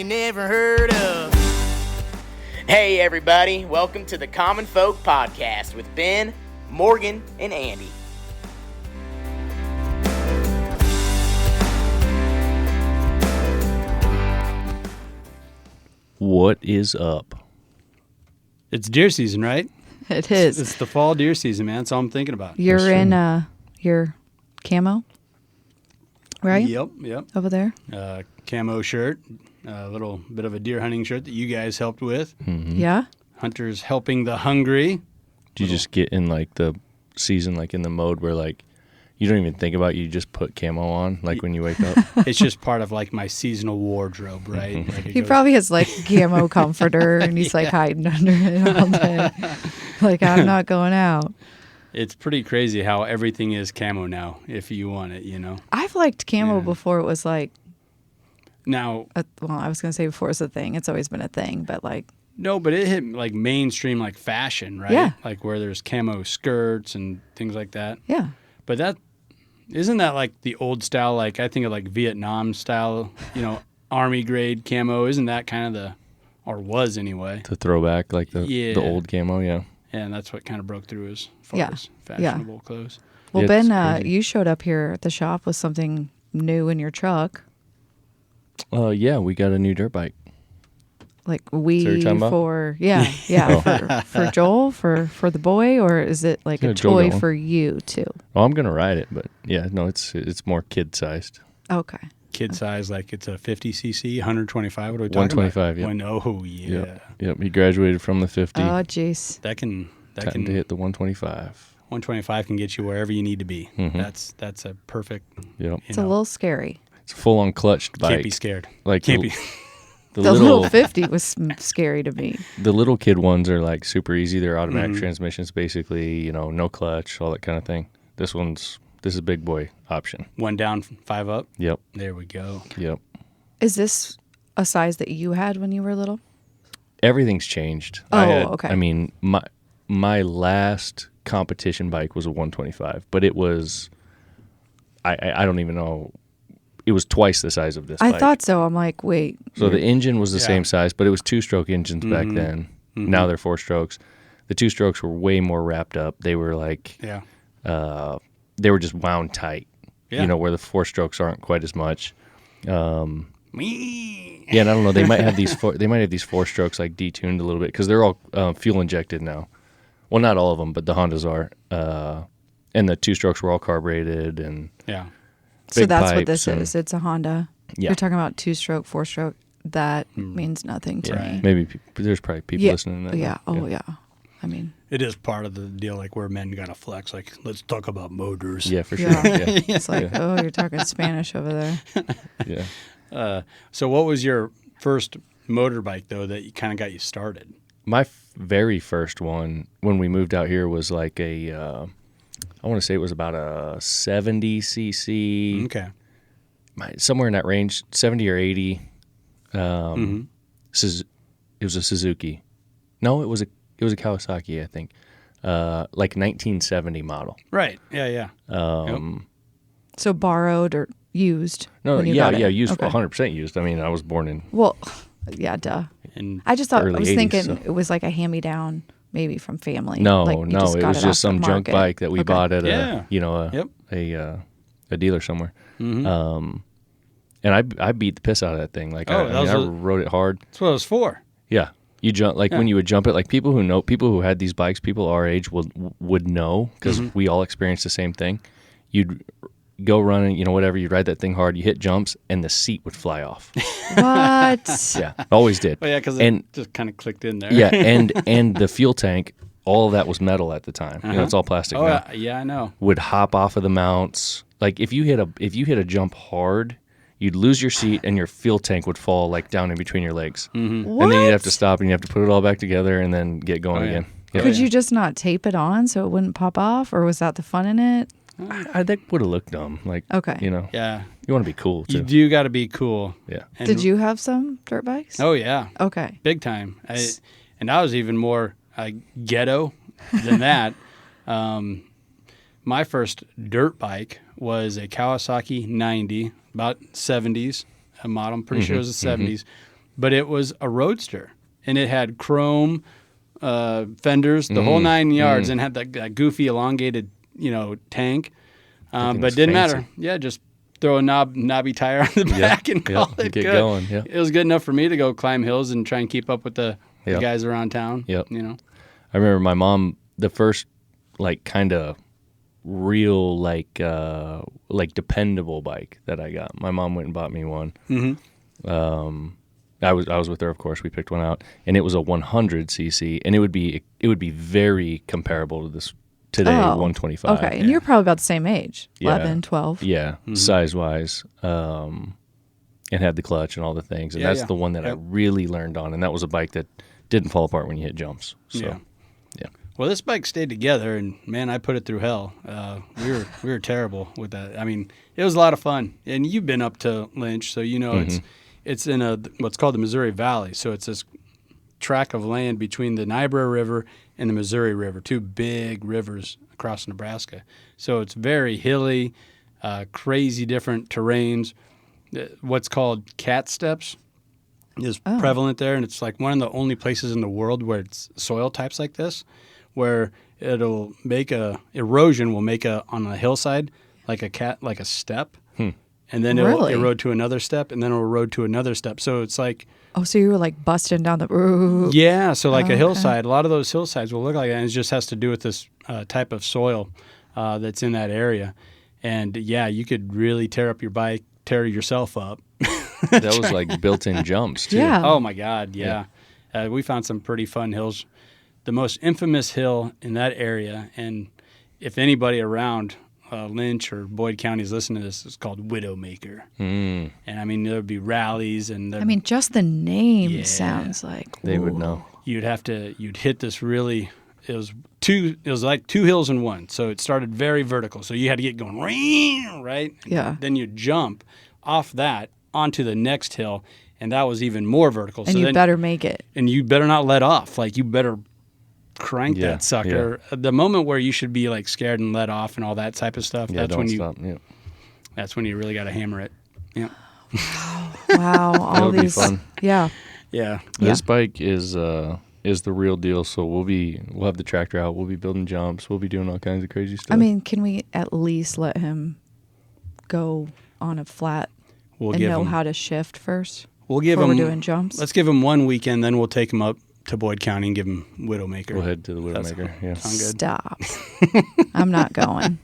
you never heard of. Hey everybody, welcome to the Common Folk Podcast with Ben, Morgan, and Andy. What is up? It's deer season, right? It is. It's the fall deer season, man. That's all I'm thinking about. You're in your camo, right? Yep. Over there. Camo shirt, a little bit of a deer hunting shirt that you guys helped with. Mm-hmm. Yeah. Hunters helping the hungry. Do you just get in like the season, like in the mode where like you don't even think about it, you just put camo on, like when you wake up? It's just part of like my seasonal wardrobe, right? Like He probably has like a camo comforter and he's like hiding under it all day. Like, I'm not going out. It's pretty crazy how everything is camo now, if you want it, you know. I've liked camo Yeah. before it was like, Now, well, I was going to say before it was a thing. It's always been a thing, but like. no, but it hit like mainstream like fashion, right? Yeah. Like where there's camo skirts and things like that. Yeah. But that isn't that like the old style, like I think of like Vietnam style, you know, army grade camo. Isn't that kind of the, or was anyway? The throwback, like the old camo, yeah. Yeah, and that's what kind of broke through as far Yeah. as fashionable clothes. Well, Yeah, it's Ben, crazy. you showed up here at the shop with something new in your truck. Yeah, we got a new dirt bike. Like So you're talking about? for for Joel for the boy, or is it like Yeah, a Joel toy got one. for you too? Oh, I'm gonna ride it, but yeah, no, it's more kid sized. Okay. Kid size, like it's a 50cc, 125. What are we talking 125, about? yeah. Oh, yeah. Yep. He graduated from the 50. Oh, jeez. That can Time to hit the 125. 125 can get you wherever you need to be. Mhm. That's a perfect. Yep. It's a little scary. It's a full on clutched bike. Can't be scared. Like Can't the, be. the The little little 50 was scary to me. the little kid ones are like super easy. They're automatic Mhm. transmissions, basically. You know, no clutch, all that kind of thing. This is a big boy option. One down, five up. Yep. There we go. Yep. Is this a size that you had when you were little? Everything's changed. Oh, okay. I mean, my last competition bike was a 125, but it was, I don't even know, it was twice the size of this I bike. thought so. I'm like, wait. So the engine was the Yeah. same size, but it was two-stroke engines back Mhm. then. Mhm. Now they're four strokes. The two strokes were way more wrapped up. They were like, Yeah. they were just wound tight. Yeah. You know, where the four strokes aren't quite as much. Me. Yeah, and I don't know. They might have these four strokes like detuned a little bit because they're all fuel injected now. Well, not all of them, but the Hondas are. And the two strokes were all carbureted and Yeah. So big that's what pipes this and- is. It's a Honda. Yeah. You're talking about 2-stroke, 4-stroke. That means nothing to Right. me. maybe there's probably people Yeah. listening. That Yeah. know. Oh, yeah. I mean, It is part of the deal, like where men gotta flex. Like, let's talk about motors. Yeah, for sure. Yeah. Yeah. it's like, oh, you're talking Spanish over there. Yeah. So, what was your first motorbike though that kind of got you started? My very first one when we moved out here was like a, I want to say it was about a 70 cc, Okay. somewhere in that range, 70 or 80. Mhm. It was a Suzuki. No, it was a Kawasaki, I think. Like 1970 model. Right. Yeah. So borrowed or used? No, when you got it? used, Okay. 100% used. I mean, I was born in. Well, yeah, duh. And I just thought, Early I was 80s, thinking so. it was like a hand-me-down, maybe from family. No, Like you it got was off just some the junk market. bike that we Okay. bought at Yeah. Yep. a dealer somewhere. Mhm. And I beat the piss out of that thing. Like Oh, I that was rode it hard. that's what it was for. Yeah, you jump like when you would jump it. Like people who had these bikes, people our age would know because we all experienced the same thing. You'd go running, you know, whatever. You'd ride that thing hard. You hit jumps, and the seat would fly off. What? Yeah, always did. Oh yeah, because And- it just kind of clicked in there. Yeah, and the fuel tank, all of that was metal at the time. You know, it's all plastic Oh now. yeah, I know. Would hop off of the mounts. Like if you hit a jump hard, you'd lose your seat and your fuel tank would fall like down in between your legs. What? And then you'd have to stop and you have to put it all back together and then get going Oh, yeah. again. Could you just not tape it on so it wouldn't pop off, or was that the fun in it? I think would have looked dumb. Like, Okay. you know, Yeah, you want to be cool you too. do got to be cool. Yeah. And- Did you have some dirt bikes? Oh yeah, Okay. big time. And I was even more ghetto than that. My first dirt bike was a Kawasaki 90, about 70s a model. I'm pretty sure it was the 70s. but it was a roadster, and it had chrome fenders, the whole 9 yards, and had that goofy elongated, tank. But didn't matter. Yeah, just throw a knobby tire on the back and call it get good. going. Yeah. It was good enough for me to go climb hills and try and keep up with the guys around town. Yep. I remember my mom, the first kind of real dependable bike that I got. My mom went and bought me one. Mm-hmm. I was with her, of course. We picked one out, and it was a 100cc, and it would be very comparable to this today 125. Okay, and you're probably about the same age, 11, 12. Yeah, size wise, and had the clutch and all the things, and that's the one that I really learned on, and that was a bike that didn't fall apart when you hit jumps. So, yeah. Well, this bike stayed together, and man, I put it through hell. We were terrible with that. I mean, it was a lot of fun, and you've been up to Lynch, so it's in what's called the Missouri Valley. So it's this tract of land between the Niobrara River and the Missouri River, two big rivers across Nebraska. So it's very hilly, crazy different terrains. What's called cat steps is prevalent there, and it's like one of the only places in the world where it's soil types like this, where it'll make erosion will make on a hillside like a step, and then it'll erode to another step, and then it'll erode to another step. So it's like so you were like busting down the yeah. So like a hillside, a lot of those hillsides will look like that, and it just has to do with this type of soil that's in that area. And yeah, you could really tear up your bike, tear yourself up. That was like built-in jumps too. Yeah. Oh my God, yeah. We found some pretty fun hills. The most infamous hill in that area, and if anybody around Lynch or Boyd County is listening to this, is called Widowmaker. And I mean, there would be rallies, and just the name sounds like they would know. You'd hit this really. It was like two hills in one. So it started very vertical. So you had to get going right. Yeah. Then you jump off that onto the next hill, and that was even more vertical. And so you better make it. And you better not let off. Like, you better crank that sucker. Yeah. The moment where you should be like scared and let off and all that type of stuff. Yeah, that's when stop. Yeah. That's when you really got to hammer it. Yeah. Wow. All It'll these. Be fun. Yeah. This bike is the real deal. So we'll have the tractor out. We'll be building jumps. We'll be doing all kinds of crazy stuff. I mean, can we at least let him go on a flat and know how to shift first? We'll give him. We're doing jumps. Let's give him one weekend, then we'll take him up to Boyd County and give him Widowmaker. We'll head to the Widowmaker. Yeah. Sound good? Stop. I'm not going.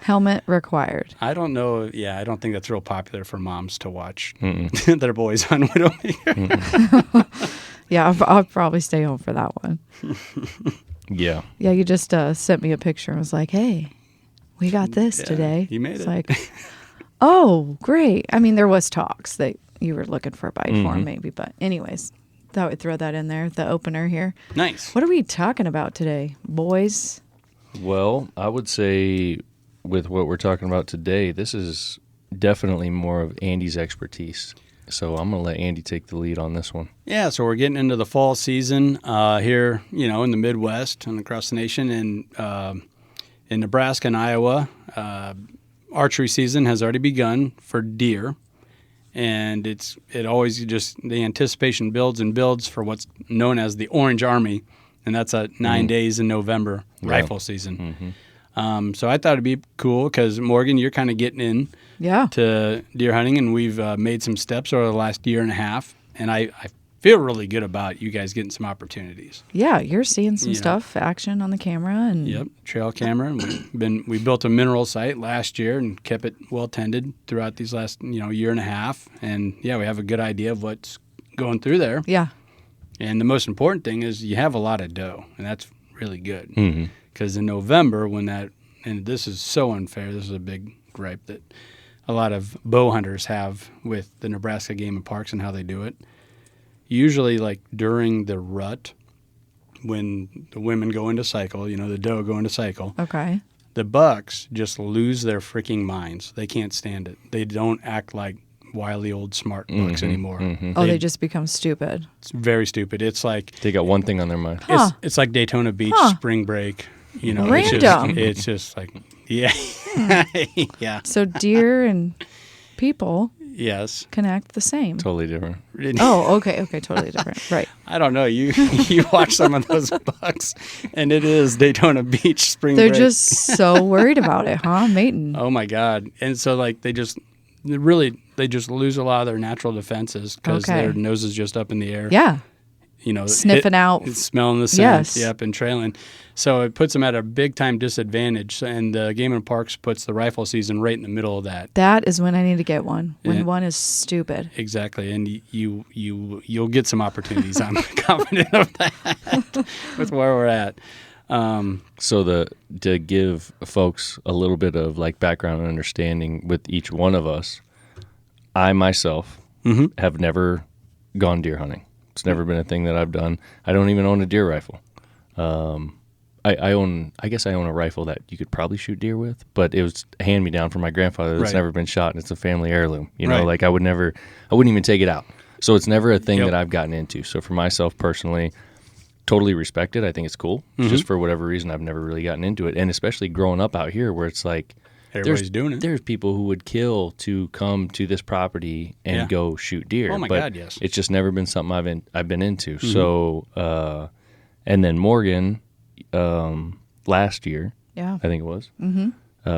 Helmet required. I don't know. Yeah, I don't think that's real popular for moms to watch their boys on Widowmaker. Yeah, I'll probably stay home for that one. Yeah. Yeah, you just sent me a picture and was like, hey, we got this today. You made it's it. Like, oh, great. I mean, there was talks that you were looking for a bike for him maybe. But anyways, thought we'd throw that in there, the opener here. Nice. What are we talking about today? Boys? Well, I would say with what we're talking about today, this is definitely more of Andy's expertise. So I'm going to let Andy take the lead on this one. Yeah, so we're getting into the fall season here, in the Midwest and across the nation. And in Nebraska and Iowa, archery season has already begun for deer. And it always just, the anticipation builds and builds for what's known as the Orange Army. And that's 9 days in November, rifle season. So I thought it'd be cool because, Morgan, you're kind of getting in to deer hunting, and we've made some steps over the last year and a half. And I feel really good about you guys getting some opportunities. Yeah, you're seeing some stuff, action on the camera. And Yep, trail camera. And we built a mineral site last year and kept it well tended throughout these last year and a half. And, we have a good idea of what's going through there. Yeah. And the most important thing is you have a lot of doe, and that's really good. Because in November, and this is so unfair, this is a big gripe that a lot of bow hunters have with the Nebraska Game and Parks and how they do it. Usually, like during the rut, when the women go into cycle, the doe go into cycle. Okay. The bucks just lose their freaking minds. They can't stand it. They don't act like wily old smart bucks anymore. They just become stupid. It's very stupid. It's like they got one thing on their mind. It's like Daytona Beach spring break. Random. It's just like, yeah. So deer and people Yes. Connect the same. Totally different. Oh, okay, totally different. Right. I don't know. You watch some of those bucks, and it is Daytona Beach spring They're break. just so worried about it, huh, mating? Oh my God! And so like they just lose a lot of their natural defenses because Okay. their nose is just up in the air. Yeah. hit- Sniffing out. smelling the scent. Yes. Yep, and trailing. So it puts them at a big time disadvantage. And the Game and Parks puts the rifle season right in the middle of that. That is when I need to get one. When Yeah. one is stupid. Exactly, and you'll get some opportunities. I'm confident of that with where we're at. So to give folks a little bit of like background and understanding with each one of us, I myself have never gone deer hunting. It's never been a thing that I've done. I don't even own a deer rifle. I guess I own a rifle that you could probably shoot deer with, but it was a hand me down from my grandfather that's Right. never been shot, and it's a family heirloom. You know, Right. like I wouldn't even take it out. So it's never a thing Yep. that I've gotten into. So for myself personally, totally respect it. I think it's cool. Just for whatever reason, I've never really gotten into it, and especially growing up out here, where it's like Everybody's doing it. There's people who would kill to come to this property and Yeah. go shoot deer. Oh my but God, yes. It's just never been something I've been into. So, and then Morgan, last year, Yeah. I think it was,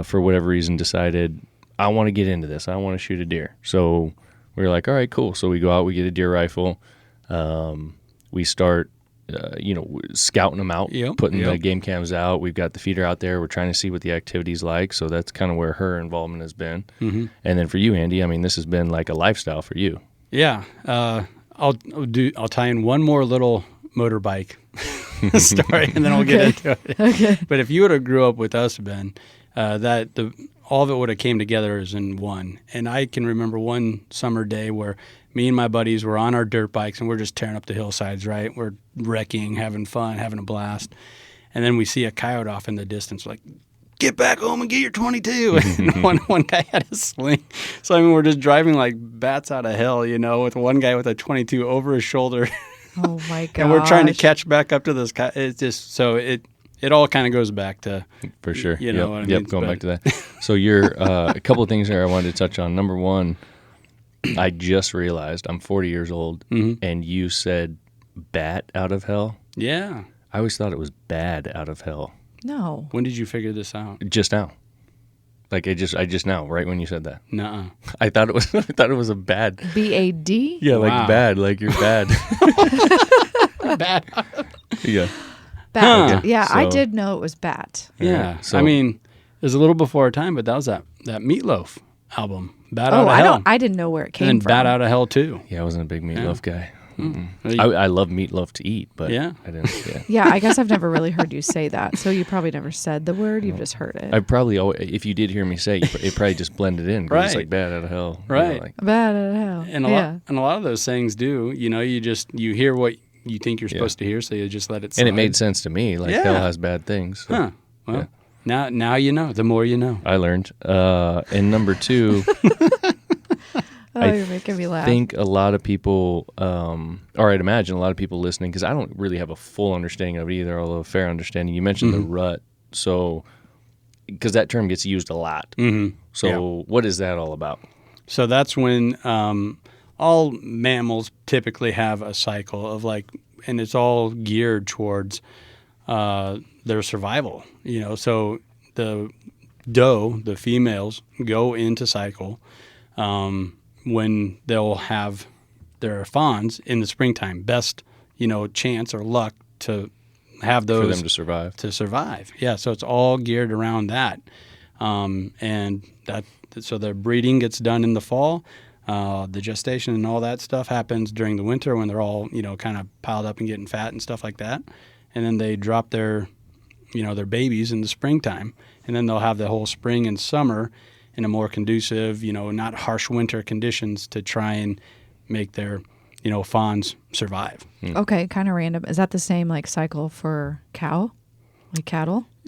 for whatever reason, decided I want to get into this. I want to shoot a deer. So we were like, all right, cool. So we go out, we get a deer rifle, we start. Scouting them out, Yep, putting the yep. game cams out. We've got the feeder out there. We're trying to see what the activity's like. So that's kind of where her involvement has been. Mm-hmm. And then for you, Andy, I mean, this has been like a lifestyle for you. Yeah, I'll tie in one more little motorbike story, and then I'll get into it. Okay. But if you would have grew up with us, Ben, all of it would have came together as in one. And I can remember one summer day where me and my buddies were on our dirt bikes and we're just tearing up the hillsides, right? We're wrecking, having fun, having a blast. And then we see a coyote off in the distance, like, get back home and get your 22. And one guy had a sling. So, I mean, we're just driving like bats out of hell, with one guy with a 22 over his shoulder. Oh my god. And we're trying to catch back up to this guy. It's just, so it all kind of goes back to, For sure. You know what I mean? Going back to that. So you're a couple of things there I wanted to touch on. Number one, I just realized I'm 40 years old, and you said bat out of hell. yeah. I always thought it was bad out of hell. No. When did you figure this out? Just now. Like I just now, right when you said that. Nuh-uh. I thought it was a bad. BAD? Yeah, Wow. like bad, like you're bad. Bad. Yeah. Bat. Huh. Yeah, I So- did know it was bat. Yeah. So- I mean, it was a little before our time, but that was that Meatloaf album, Bat Out Oh, of I Hell. don't. I didn't know where it came and then from. Bat Out of Hell too. Yeah, I wasn't a big meatloaf guy. Well, I love meatloaf to eat, but Yeah. I didn't. Yeah. Yeah, I guess I've never really heard you say that. So you probably never said the word. You've just heard it. I probably, if you did hear me say it, it probably just blended in. 'Cause It's Right. like bad out of hell. Right. Like, Bat out of hell. And a lot of those sayings do. You hear what you think you're supposed to hear, so you just let it slide. and it made sense to me. Like Yeah. hell has bad things. So Huh. Well, now you know. The more you know. I learned. And number two, Oh, you're making me laugh. I think a lot of people, or I'd imagine a lot of people listening, because I don't really have a full understanding of it either, although a fair understanding. You mentioned the rut, so because that term gets used a lot. Mm-hmm. So what is that all about? So that's when all mammals typically have a cycle of and it's all geared towards their survival. So the doe, the females, go into cycle when they'll have their fawns in the springtime. Best, chance or luck to have those For them to survive. to survive. Yeah, so it's all geared around that, so their breeding gets done in the fall. The gestation and all that stuff happens during the winter when they're all kind of piled up and getting fat and stuff like that, and then they drop their their babies in the springtime, and then they'll have the whole spring and summer in a more conducive, not harsh winter conditions to try and make their fawns survive. Okay, kind of random. Is that the same cycle for cattle?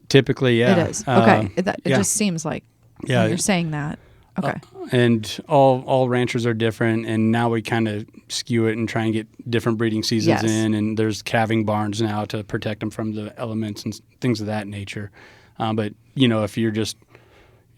Typically, yeah, It is. Okay. It yeah. just seems like Yeah. when you're saying that. Okay. And all ranchers are different, and now we kind of skew it and try and get different breeding seasons Yes. in, and there's calving barns now to protect them from the elements and things of that nature. But if you're just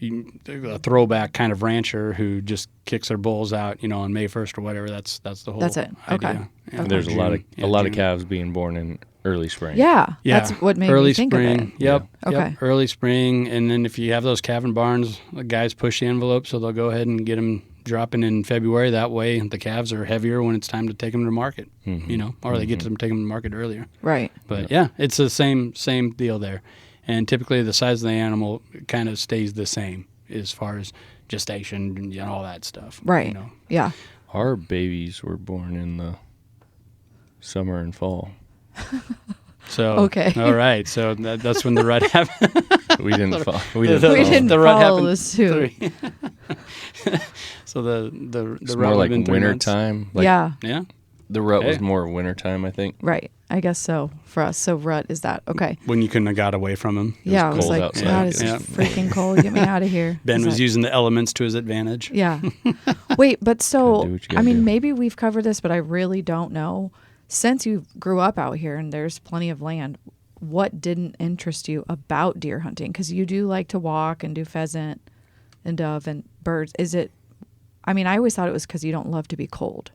a throwback kind of rancher who just kicks their bulls out, on May 1st or whatever. That's the whole. That's it. Okay. Idea. Yeah. There's June. a lot of June. calves being born in early spring. Yeah. Yeah, That's what made early me think spring. of it. Yep. Okay. Yep. Early spring, and then if you have those calving barns, the guys push the envelope, so they'll go ahead and get them dropping in February. That way, the calves are heavier when it's time to take them to market. Or they get to them, take them to market earlier. Right. But yeah, it's the same deal there, and typically the size of the animal kind of stays the same as far as gestation and all that stuff. Right. Yeah. Our babies were born in the summer and fall. So Okay. all right. So that's when the rut happened. We didn't fall. We didn't the rut follow happened the suit. So the It's rut more like would've been 3 winter months. time. Like, Yeah. Yeah. The rut was Hey. more winter time, I think. Right. I guess so for us. So rut is that. Okay. When you couldn't have got away from him. Yeah. I was cold like, outside. God, it's Yeah. freaking cold. Get me out of here. Ben Is was that- using the elements to his advantage. Yeah. Wait, but Gotta so, do what you I gotta mean, do. maybe we've covered this, but I really don't know. Since you grew up out here and there's plenty of land, what didn't interest you about deer hunting? Because you do like to walk and do pheasant and dove and birds. Is it, I mean, I always thought it was because you don't love to be cold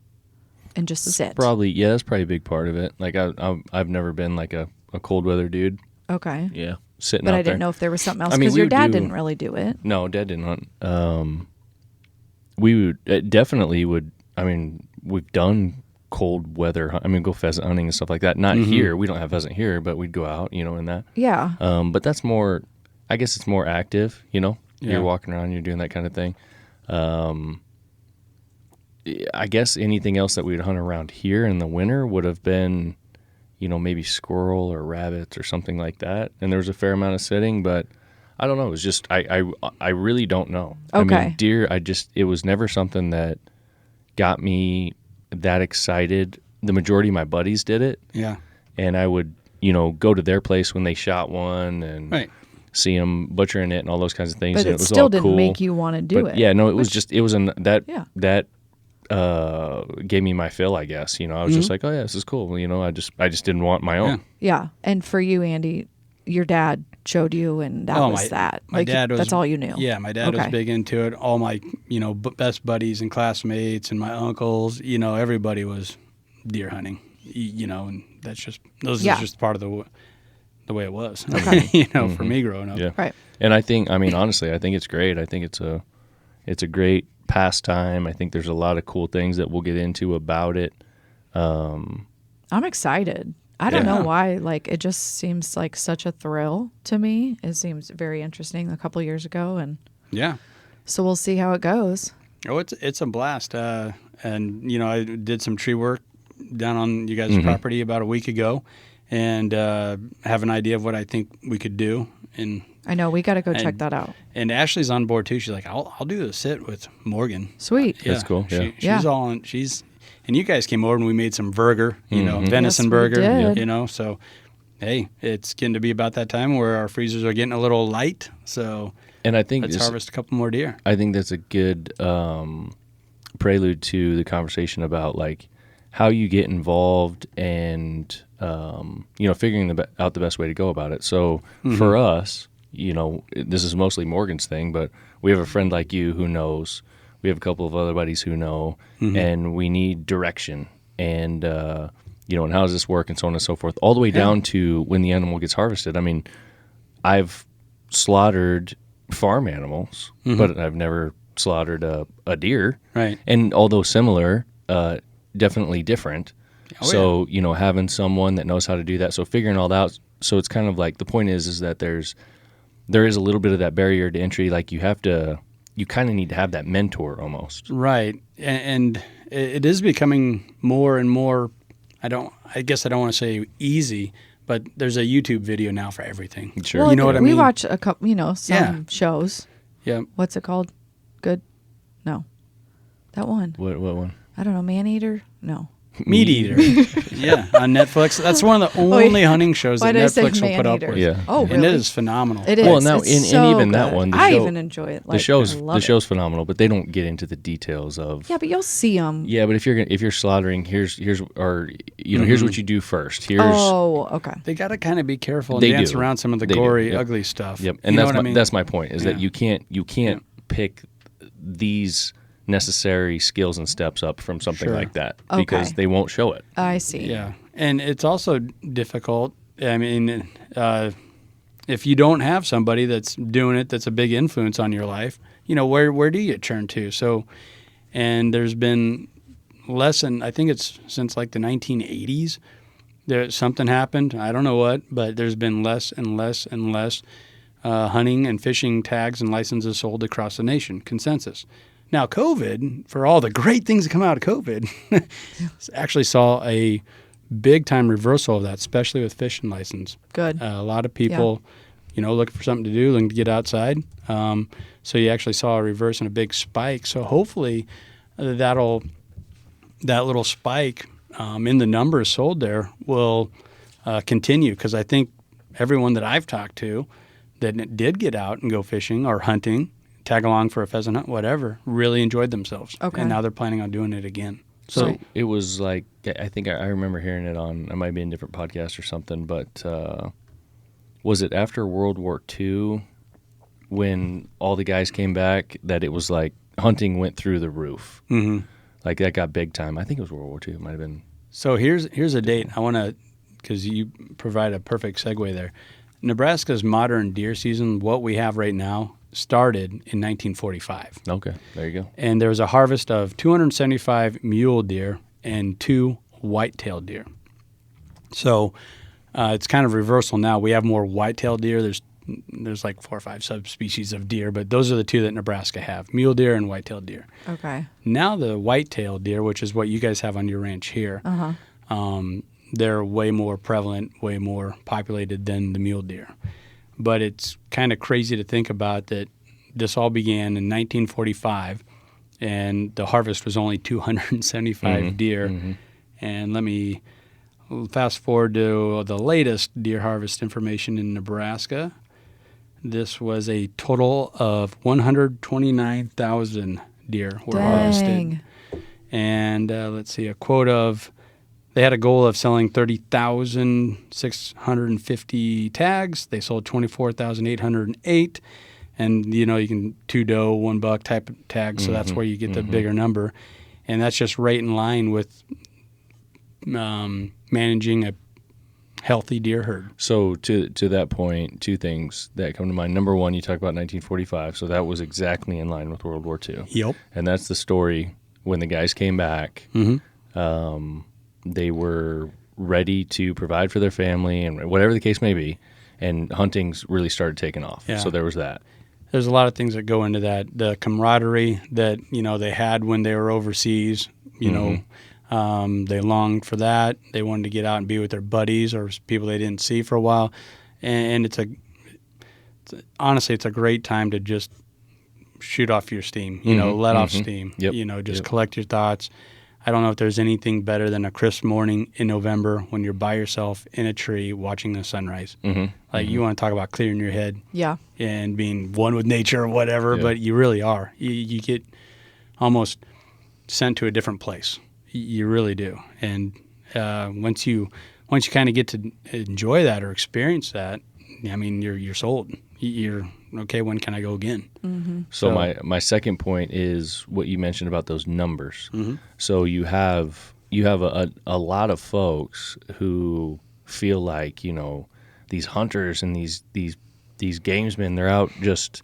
and just sit. That's probably a big part of it. Like I've never been like a cold weather dude. Okay. Yeah, sitting But out I didn't there. know if there was something else I mean, because we your would dad do- didn't really do it. No, Dad didn't hunt. We would definitely would. I mean, we've done cold weather. I mean, go pheasant hunting and stuff like that. Not here. We don't have pheasant here, but we'd go out, in that. Yeah. But that's more. I guess it's more active. Yeah. You're walking around, you're doing that kind of thing. I guess anything else that we'd hunt around here in the winter would have been, maybe squirrel or rabbits or something like that. And there was a fair amount of sitting, but I don't know. It was just I really don't know. Okay. I mean, deer. It was never something that got me that excited. The majority of my buddies did it, Yeah. and I would go to their place when they shot one and Right. see them butchering it and all those kinds of things. But and it was still all didn't cool. make you want to do But it. yeah, no, it was just Yeah. that gave me my fill, I guess. I was just like, oh yeah, this is cool. I just didn't want my own. Yeah. And for you, Andy, your dad showed you and that was that. My Like, dad was. that's all you knew. Yeah, my dad was Okay. big into it. All my, best buddies and classmates and my uncles, everybody was deer hunting. And that's just is just part of the way it was. Okay. For me growing up. Yeah. Right. And honestly, I think it's great. I think it's a great pastime. I think there's a lot of cool things that we'll get into about it. I'm excited. I don't know why. Like, it just seems like such a thrill to me. It seems very interesting a couple years ago. And Yeah. so we'll see how it goes. Oh, it's a blast. And I did some tree work down on you guys' property about a week ago, and have an idea of what I think we could do. And I know. We got to go check that out. And Ashley's on board too. She's like, I'll do the sit with Morgan. Sweet. That's cool, yeah. She's Yeah. all in. And you guys came over and we made some burger, venison Yes, we burger, did. So, hey, it's getting to be about that time where our freezers are getting a little light. So And I think let's harvest a couple more deer. I think that's a good prelude to the conversation about like how you get involved and figuring out the best way to go about it. So for us, this is mostly Morgan's thing, but we have a friend like you who knows. We have a couple of other buddies who know, and we need direction and and how does this work and so on and so forth, all the way down to when the animal gets harvested. I mean, I've slaughtered farm animals, but I've never slaughtered a deer. Right. And although similar, definitely different. Oh, So, having someone that knows how to do that. So figuring all that out. So it's kind of like the point is that there is a little bit of that barrier to entry. Like you kind of need to have that mentor almost. Right. And it is becoming more and more, I guess I don't want to say easy, but there's a YouTube video now for everything. Sure. Well, You know what I we mean? watch a couple, some Yeah. shows. Yeah. What's it called? Good? No. That one. What one? I don't know. Man Eater? No. Meat Eater. Yeah, on Netflix. That's one of the only hunting shows that Netflix will put up with. Yeah. Oh, really? And it is phenomenal. It is. Well, now It's and even so that good. one, I even enjoy it. Like, I love the show's phenomenal, but they don't get into the details of. Yeah, but you'll see them. Yeah, but if you're slaughtering, here's or here's what you do first. Here's Oh, okay. They got to kind of be careful and They dance do. around some of the They do. gory, Yep. ugly stuff. Yep, You and know that's what my I mean? that's my point is that Yeah. you can't pick these necessary skills and steps up from something Sure. like that Okay. because they won't show it. I see. Yeah, and it's also difficult. I mean, if you don't have somebody that's doing it, that's a big influence on your life, where do you turn to? So, and there's been less than, I think it's since like the 1980s, something happened. I don't know what, but there's been less and less and less hunting and fishing tags and licenses sold across the nation. Consensus. Now, COVID, for all the great things that come out of COVID, actually saw a big-time reversal of that, especially with fishing license. Good. A lot of people, looking for something to do, looking to get outside. So you actually saw a reverse and a big spike. So hopefully that little spike in the numbers sold there will continue, because I think everyone that I've talked to that did get out and go fishing or hunting, tag along for a pheasant hunt, whatever, really enjoyed themselves. Okay. And now they're planning on doing it again. So it was like, I think I remember hearing it on, it might be in a different podcast or something, but was it after World War II when all the guys came back that it was like hunting went through the roof? Mm-hmm. Like that got big time. I think it was World War II. It might have been. So here's a date. I want to, because you provide a perfect segue there. Nebraska's modern deer season, what we have right now, started in 1945. Okay, there you go. And there was a harvest of 275 mule deer and 2 white-tailed deer. So it's kind of reversal now. We have more white-tailed deer. There's like 4 or 5 subspecies of deer, but those are the 2 that Nebraska have, mule deer and white-tailed deer. Okay. Now the white-tailed deer, which is what you guys have on your ranch here, they're way more prevalent, way more populated than the mule deer. But it's kind of crazy to think about that this all began in 1945, and the harvest was only 275 deer. Mm-hmm. And let me fast forward to the latest deer harvest information in Nebraska. This was a total of 129,000 deer were harvested. And let's see, a quote of, they had a goal of selling 30,650 tags. They sold 24,808. And, you can 2 doe, 1 buck type of tags, so that's where you get the bigger number. And that's just right in line with managing a healthy deer herd. So to that point, 2 things that come to mind. Number one, you talk about 1945, so that was exactly in line with World War II. Yep. And that's the story when the guys came back. Mm-hmm. They were ready to provide for their family and whatever the case may be, and hunting's really started taking off. Yeah. So there was that. There's a lot of things that go into that. The camaraderie that, they had when they were overseas, they longed for that. They wanted to get out and be with their buddies or people they didn't see for a while. And honestly, it's a great time to just shoot off your steam, let off steam, Yep. collect your thoughts. I don't know if there's anything better than a crisp morning in November when you're by yourself in a tree watching the sunrise. You want to talk about clearing your head, and being one with nature or whatever, but you really are. You get almost sent to a different place. You really do. And once you kind of get to enjoy that or experience that, I mean, you're sold. You're okay. When can I go again? So my second point is what you mentioned about those numbers. So you have a lot of folks who feel like these hunters and these gamesmen, they're out just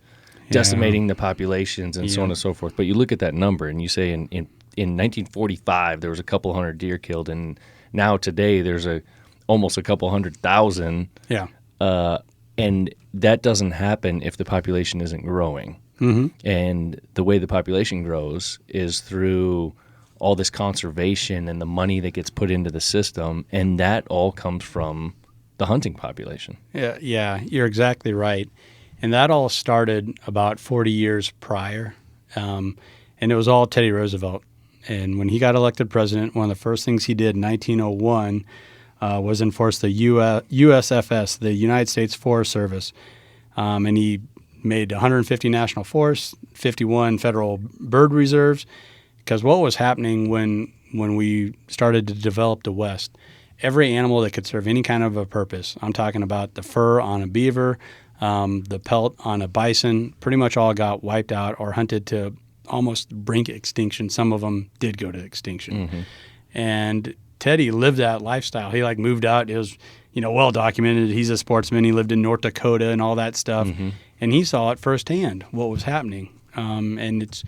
decimating the populations and so on and so forth. But you look at that number and you say in 1945 there was a couple hundred deer killed, and now today there's almost a couple 100,000. Yeah. And that doesn't happen if the population isn't growing. And the way the population grows is through all this conservation and the money that gets put into the system, and that all comes from the hunting population. Yeah, you're exactly right. And that all started about 40 years prior, and it was all Teddy Roosevelt. And when he got elected president, one of the first things he did in 1901 was enforce the USFS, the United States Forest Service. And he made 150 national forests, 51 federal bird reserves, because what was happening when we started to develop the West, every animal that could serve any kind of a purpose, I'm talking about the fur on a beaver, the pelt on a bison, pretty much all got wiped out or hunted to almost brink extinction. Some of them did go to extinction. Mm-hmm. And Teddy lived that lifestyle. He moved out. It was, well documented. He's a sportsman. He lived in North Dakota and all that stuff. Mm-hmm. And he saw it firsthand, what was happening. And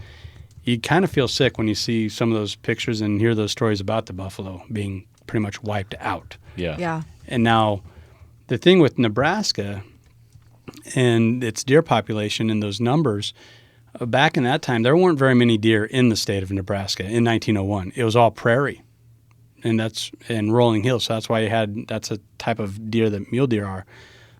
you kind of feel sick when you see some of those pictures and hear those stories about the buffalo being pretty much wiped out. Yeah. And now the thing with Nebraska and its deer population and those numbers, back in that time, there weren't very many deer in the state of Nebraska in 1901. It was all prairie, and that's in rolling hills. So that's why that's a type of deer that mule deer are.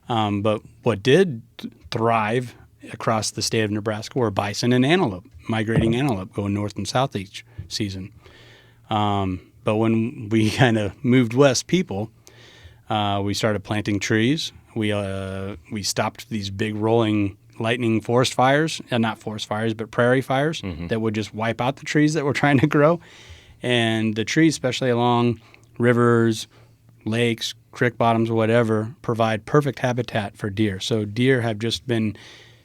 But what did thrive across the state of Nebraska were bison and antelope, migrating antelope going north and south each season. But when we kind of moved west, we started planting trees. We stopped these big rolling lightning forest fires, not forest fires, but prairie fires that would just wipe out the trees that were trying to grow. And the trees, especially along rivers, lakes, creek bottoms, whatever, provide perfect habitat for deer. So deer have just been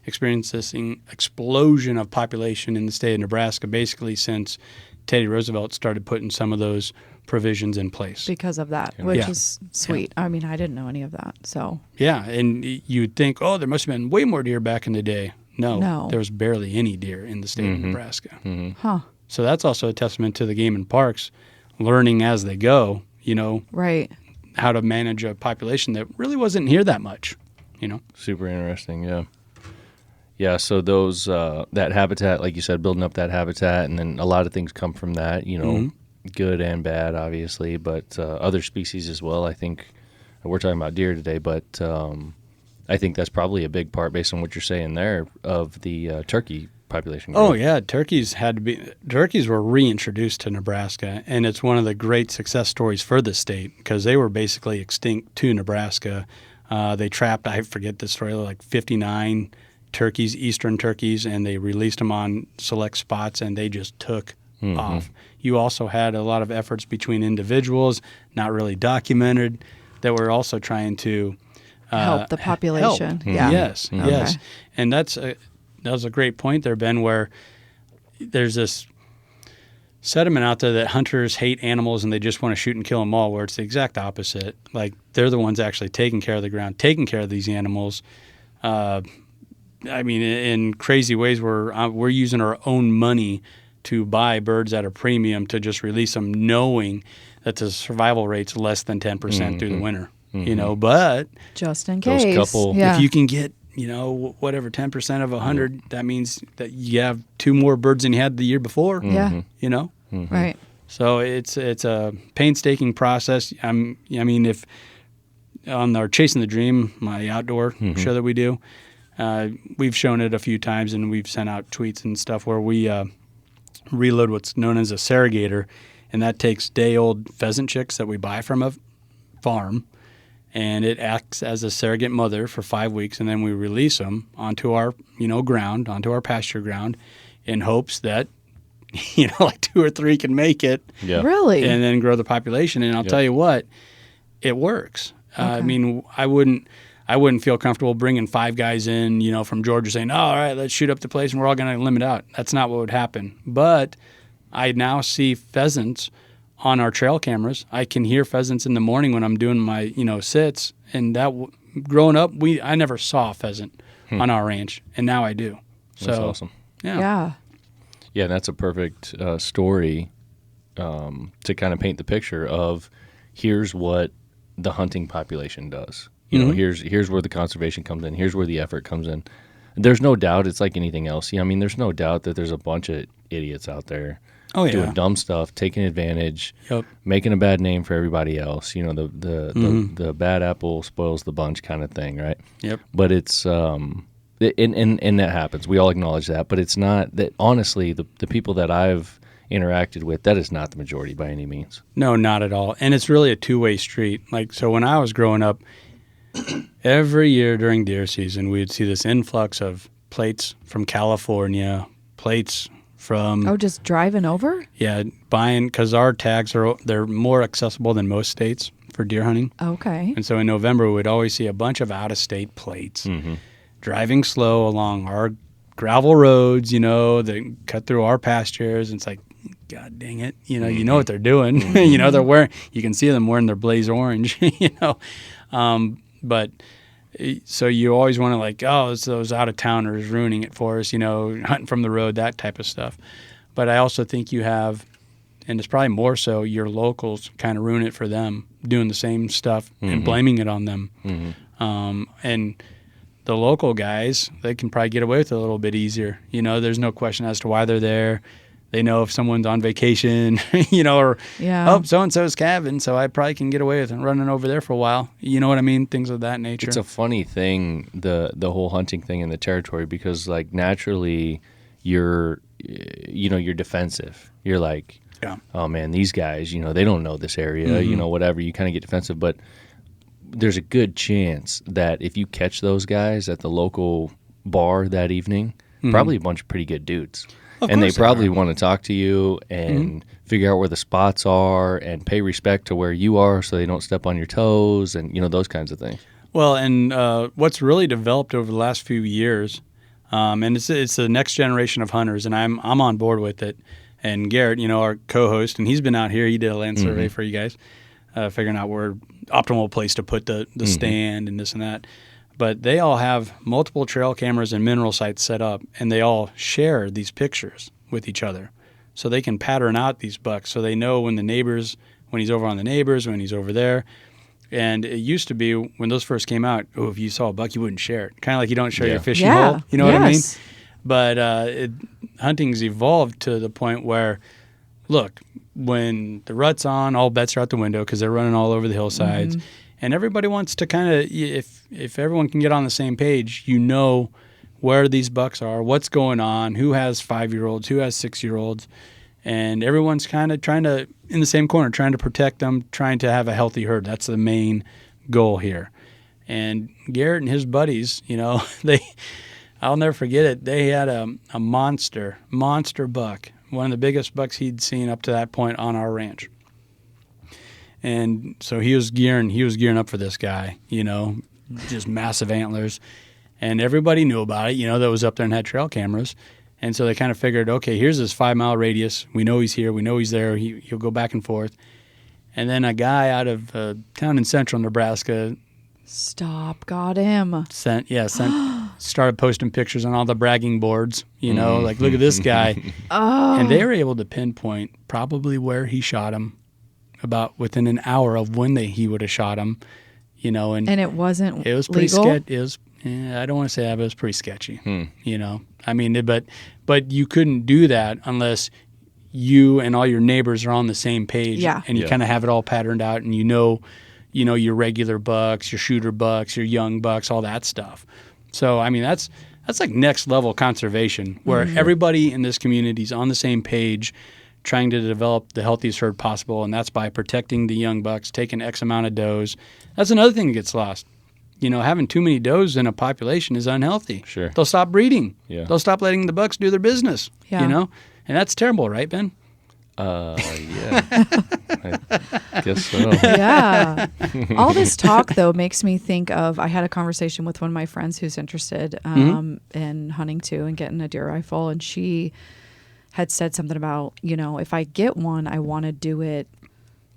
experiencing explosion of population in the state of Nebraska basically since Teddy Roosevelt started putting some of those provisions in place. Because of that, which is sweet. Yeah. I mean, I didn't know any of that. So yeah, and you'd think, there must have been way more deer back in the day. No. There was barely any deer in the state of Nebraska. Mm-hmm. Huh. So that's also a testament to the game and parks learning as they go, right, how to manage a population that really wasn't here that much, Super interesting, yeah. Yeah, so those that habitat, like you said, building up that habitat, and then a lot of things come from that, good and bad, obviously, but other species as well. I think we're talking about deer today, but I think that's probably a big part, based on what you're saying there, of the turkey population growth. Oh yeah, turkeys were reintroduced to Nebraska, and it's one of the great success stories for the state because they were basically extinct to Nebraska. They trapped, I forget the story, 59 turkeys, eastern turkeys, and they released them on select spots, and they just took off. You also had a lot of efforts between individuals, not really documented, that were also trying to help the population. Help. Yeah. Yes, Okay. yes, and that was a great point there, Ben, where there's this sentiment out there that hunters hate animals and they just want to shoot and kill them all, where it's the exact opposite. They're the ones actually taking care of the ground, taking care of these animals. In crazy ways, we're using our own money to buy birds at a premium to just release them, knowing that the survival rate's less than 10% through the winter. But just in case, if you can get, whatever 10% of 100, that means that you have 2 more birds than you had the year before. Yeah. Right. So it's a painstaking process. If on our Chasing the Dream, my outdoor show that we do, we've shown it a few times, and we've sent out tweets and stuff where we reload what's known as a surrogator, and that takes day-old pheasant chicks that we buy from a farm, and it acts as a surrogate mother for 5 weeks, and then we release them onto our ground, onto our pasture ground, in hopes that 2 or 3 can make it. Yeah. Really? And then grow the population. And I'll tell you what, it works. Okay. I wouldn't feel comfortable bringing 5 guys in, from Georgia saying, all right, let's shoot up the place and we're all going to limit out. That's not what would happen. But I now see pheasants on our trail cameras. I can hear pheasants in the morning when I'm doing my, sits. And growing up, I never saw a pheasant on our ranch, and now I do. So, that's awesome. Yeah. Yeah, that's a perfect story to kind of paint the picture of here's what the hunting population does. Here's where the conservation comes in. Here's where the effort comes in. There's no doubt it's like anything else. There's no doubt that there's a bunch of idiots out there doing dumb stuff, taking advantage, making a bad name for everybody else. The bad apple spoils the bunch kind of thing, right? Yep. But it's and that happens. We all acknowledge that. But it's not that, honestly, the people that I've interacted with, that is not the majority by any means. No, not at all. And it's really a two-way street. Like, so when I was growing up, every year during deer season, we'd see this influx of plates from California, plates from... Oh, just driving over? Yeah, buying, because our tags they're more accessible than most states for deer hunting. Okay. And so in November, we'd always see a bunch of out-of-state plates driving slow along our gravel roads, that cut through our pastures. And it's like, God dang it. You know what they're doing. They're wearing, you can see them wearing their blaze orange, But so you always want to like, oh, it's those out-of-towners ruining it for us, hunting from the road, that type of stuff. But I also think you have, and it's probably more so, your locals kind of ruin it for them, doing the same stuff and blaming it on them. And the local guys, they can probably get away with it a little bit easier. There's no question as to why they're there. They know if someone's on vacation, or, so-and-so's calving, so I probably can get away with it running over there for a while. You know what I mean? Things of that nature. It's a funny thing, the whole hunting thing in the territory, because, like, naturally you're defensive. You're like, oh, man, these guys, they don't know this area, whatever. You kind of get defensive. But there's a good chance that if you catch those guys at the local bar that evening, probably a bunch of pretty good dudes. And they probably want to talk to you and figure out where the spots are and pay respect to where you are so they don't step on your toes and, those kinds of things. Well, and what's really developed over the last few years, and it's the next generation of hunters, and I'm on board with it. And Garrett, our co-host, and he's been out here. He did a land survey for you guys, figuring out where optimal place to put the stand and this and that. But they all have multiple trail cameras and mineral sites set up, and they all share these pictures with each other. So they can pattern out these bucks, so they know when he's over on the neighbors, when he's over there. And it used to be, when those first came out, if you saw a buck, you wouldn't share it. Kind of like you don't share your fishing hole. You know what I mean? But hunting's evolved to the point where, look, when the rut's on, all bets are out the window because they're running all over the hillsides. And everybody wants to kind of, if everyone can get on the same page, where these bucks are, what's going on, who has 5-year-olds, who has 6-year-olds, and everyone's kind of trying to, in the same corner, trying to protect them, trying to have a healthy herd. That's the main goal here. And Garrett and his buddies, I'll never forget it. They had a monster buck, one of the biggest bucks he'd seen up to that point on our ranch. And so he was gearing up for this guy, just massive antlers. And everybody knew about it, that was up there and had trail cameras. And so they kind of figured, okay, here's this 5-mile radius. We know he's here. We know he's there. He'll go back and forth. And then a guy out of a town in central Nebraska got him. Started posting pictures on all the bragging boards, like, look at this guy. And they were able to pinpoint probably where he shot him, about within an hour of when he would have shot him, and it wasn't it was pretty legal? It was, I don't want to say that, but it was pretty sketchy. I mean, but you couldn't do that unless you and all your neighbors are on the same page, and you kind of have it all patterned out, and your regular bucks, your shooter bucks, your young bucks, all that stuff. So I mean, that's like next level conservation, where everybody in this community is on the same page, trying to develop the healthiest herd possible, and that's by protecting the young bucks, taking X amount of does. That's another thing that gets lost. Having too many does in a population is unhealthy. Sure. They'll stop breeding. Yeah. They'll stop letting the bucks do their business. Yeah. And that's terrible, right, Ben? Yeah. I guess so. Yeah. All this talk, though, makes me think of, I had a conversation with one of my friends who's interested in hunting too and getting a deer rifle, and she had said something about, if I get one, I want to do it,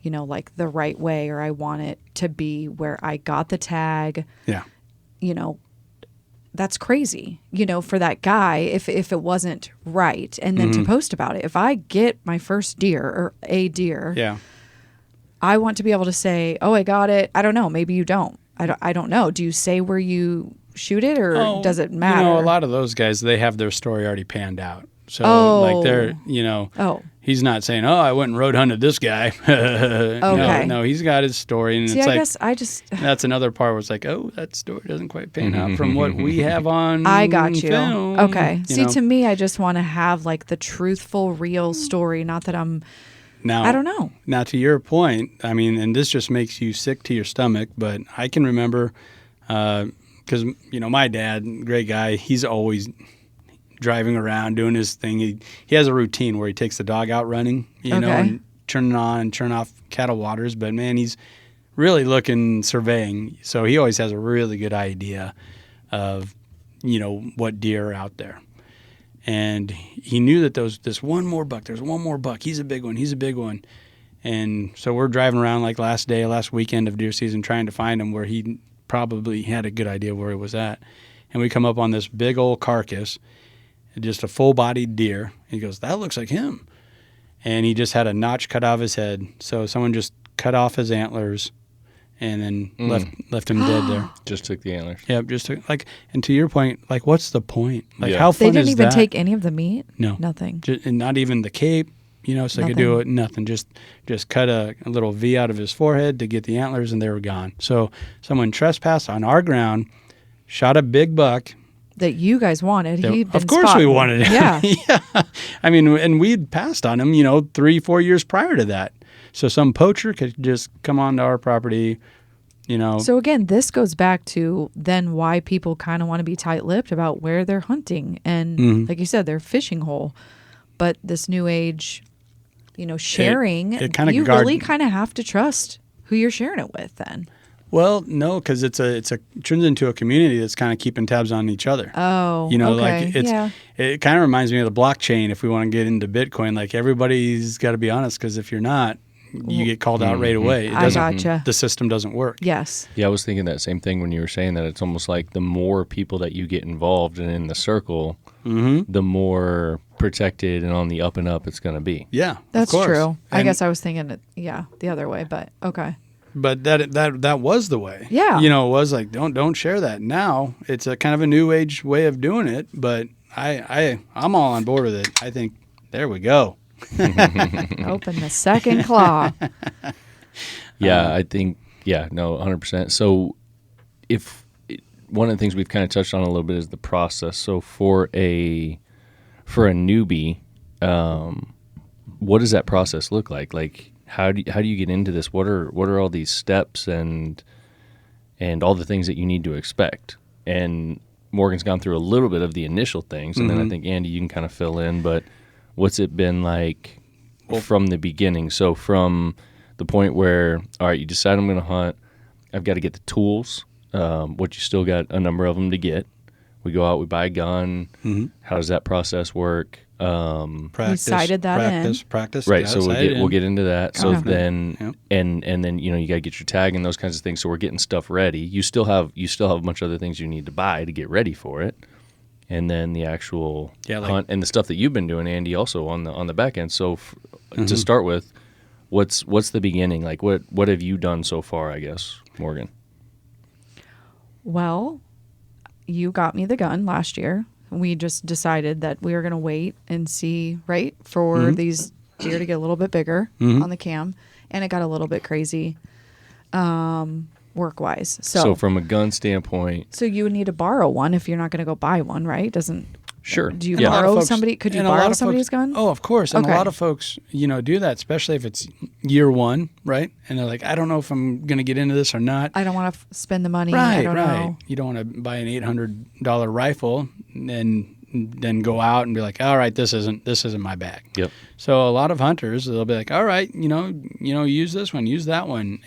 like the right way, or I want it to be where I got the tag. Yeah. That's crazy, for that guy, if it wasn't right. And then to post about it. If I get my first deer or a deer, I want to be able to say, oh, I got it. I don't know. Maybe you don't. I don't know. Do you say where you shoot it, or does it matter? A lot of those guys, they have their story already panned out. So like they're, Oh. he's not saying, "Oh, I went and road hunted this guy." Okay. No, he's got his story, and See, it's I like guess I just that's another part where it's like, "Oh, that story doesn't quite pan out from what we have on." I got you. film," Okay. See, know? to me, I just want to have like the truthful, real story. Not that I'm. Now, I don't know. Now, to your point, I mean, and this just makes you sick to your stomach, but I can remember because my dad, great guy, he's always driving around doing his thing. He has a routine where he takes the dog out running, and turning on and turn off cattle waters. But man, he's really looking surveying, so he always has a really good idea of what deer are out there. And he knew that there's one more buck. There's one more buck. He's a big one. He's a big one. And so we're driving around like last weekend of deer season trying to find him where he probably had a good idea where he was at. And we come up on this big old carcass, just a full-bodied deer. He goes, "That looks like him." And he just had a notch cut out of his head. So someone just cut off his antlers and then left him dead there. Just took the antlers. Yeah, just took, and to your point, like, what's the point? Like, Yeah. how fun They didn't is even that? take any of the meat. No. Nothing. And not even the cape, so they could do it. Nothing. Just cut a little V out of his forehead to get the antlers, and they were gone. So someone trespassed on our ground, shot a big buck. That you guys wanted. He'd been Of course we spotting. wanted it. Yeah. Yeah. I mean, and we'd passed on him, 3-4 years prior to that. So some poacher could just come onto our property, So again, this goes back to then why people kind of want to be tight-lipped about where they're hunting and, like you said, their fishing hole. But this new age, sharing, it kinda you really kind of have to trust who you're sharing it with. Then, Well, no, because it turns into a community that's kind of keeping tabs on each other. okay, Like it kind of reminds me of the blockchain. If we want to get into Bitcoin, like everybody's got to be honest, because if you're not, you get called out right away. I gotcha. The system doesn't work. Yes. Yeah, I was thinking that same thing when you were saying that. It's almost like the more people that you get involved in the circle, the more protected and on the up and up it's going to be. Yeah, That's of course. true. I And- guess I was thinking the other way, but okay. But that was the way. Yeah. It was like don't share that. Now it's a kind of a new age way of doing it, but I'm all on board with it. I think there we go. Open the second claw. Yeah, I think, 100%. So one of the things we've kind of touched on a little bit is the process. So for a newbie, what does that process look like? Like, how do you get into this? What are all these steps and all the things that you need to expect? And Morgan's gone through a little bit of the initial things, and then I think, Andy, you can kind of fill in, but what's it been like from the beginning? So from the point where, all right, you decide I'm going to hunt, I've got to get the tools, which you still got a number of them to get. We go out, we buy a gun. How does that process work? Practice. cited that Practice. Right, so we'll get into that. So Okay. then, Yep. and then you got to get your tag and those kinds of things. So we're getting stuff ready. You still have a bunch of other things you need to buy to get ready for it, and then the actual hunt and the stuff that you've been doing, Andy, also on the back end. So to start with, what's the beginning? Like what have you done so far? I guess, Morgan. Well, you got me the gun last year. We just decided that we were going to wait and see, right, for these deer to get a little bit bigger on the cam. And it got a little bit crazy work-wise. So from a gun standpoint, So you would need to borrow one if you're not going to go buy one, right? sure. Do you And a lot of borrow folks- somebody? Could you and a lot borrow of somebody's folks- gun? Oh, of course. And Okay. a lot of folks, do that, especially if it's year one, right? And they're like, I don't know if I'm going to get into this or not. I don't want to spend the money. I don't know. You don't want to buy an $800 rifle and then go out and be like, all right, this isn't my bag. Yep. So a lot of hunters, they'll be like, all right, use this one, use that one,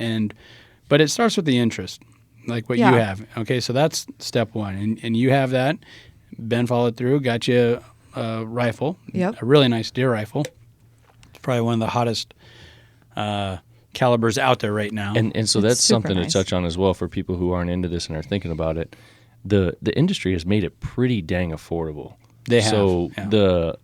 but it starts with the interest, like what you have. Okay, so that's step one, and you have that. Ben followed through, got you a rifle, Yep. a really nice deer rifle. It's probably one of the hottest calibers out there right now. And so It's that's super something nice. to touch on as well for people who aren't into this and are thinking about it. The industry has made it pretty dang affordable. They have, So yeah. the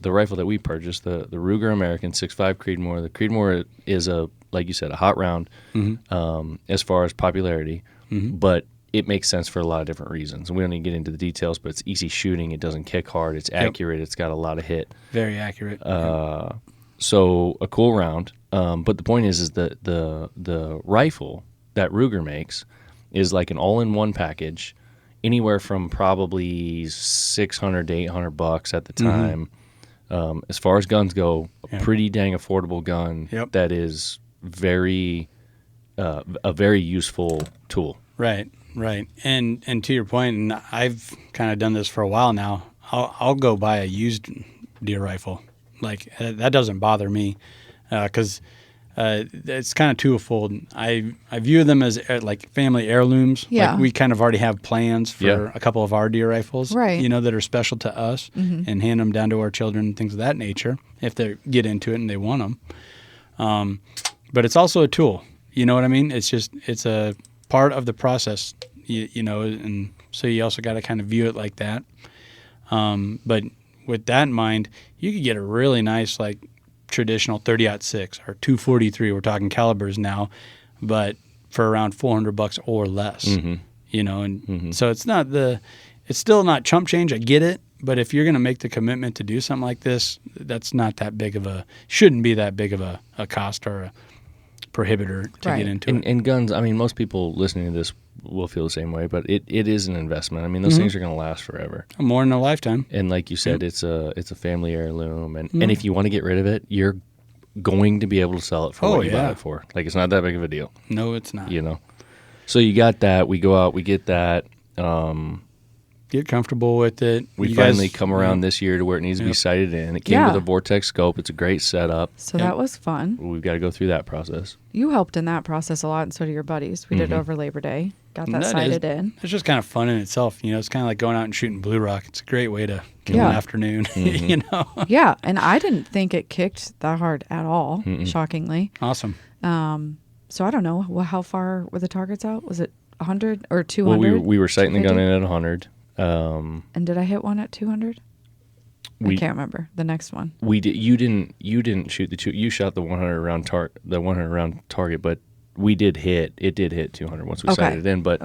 rifle that we purchased, the Ruger American 6.5 Creedmoor. The Creedmoor is like you said, a hot round as far as popularity. But it makes sense for a lot of different reasons. We don't need to get into the details, but it's easy shooting. It doesn't kick hard. It's accurate. It's got a lot of hit. Very accurate. So a cool round. But the point is that the rifle that Ruger makes is like an all-in-one package, anywhere from probably $600 to $800 at the time. As far as guns go, a pretty dang affordable gun that is a very useful tool. Right. And to your point, and I've kind of done this for a while now, I'll go buy a used deer rifle. Like, that doesn't bother me because it's kind of twofold. I view them as like family heirlooms. Yeah. Like, we kind of already have plans for a couple of our deer rifles, right, that are special to us, and hand them down to our children and things of that nature if they get into it and they want them. But it's also a tool. You know what I mean? It's a part of the process, and so you also got to kind of view it like that. But with that in mind, you could get a really nice, like, traditional 30-06 or 243. We're talking calibers now, but for around $400 or less. So it's still not chump change. I get it, but if you're going to make the commitment to do something like this, that's not that big of shouldn't be that big of a cost or a prohibitor to get into it. And guns, I mean, most people listening to this will feel the same way, but it is an investment. I mean, those things are going to last forever. More than a lifetime. And like you said, it's a family heirloom. And if you want to get rid of it, you're going to be able to sell it for what you bought it for. Like, it's not that big of a deal. No, it's not. So you got that. We go out, we get that. Get comfortable with it. We finally come around this year to where it needs to be sighted in. It came with a Vortex scope. It's a great setup. So that was fun. We've got to go through that process. You helped in that process a lot, and so did your buddies. We did it over Labor Day. Got that sighted in. It's just kind of fun in itself. It's kind of like going out and shooting blue rock. It's a great way to kill an afternoon. Yeah, and I didn't think it kicked that hard at all. Shockingly. Awesome. So I don't know. Well, how far were the targets out? Was it 100 or 200? Well, we were sighting the gun in at 100. And did I hit one at 200? I can't remember the next one. We did. You didn't shoot the two. You shot the 100 round target, but we did hit. It did hit 200 once we sighted it in. But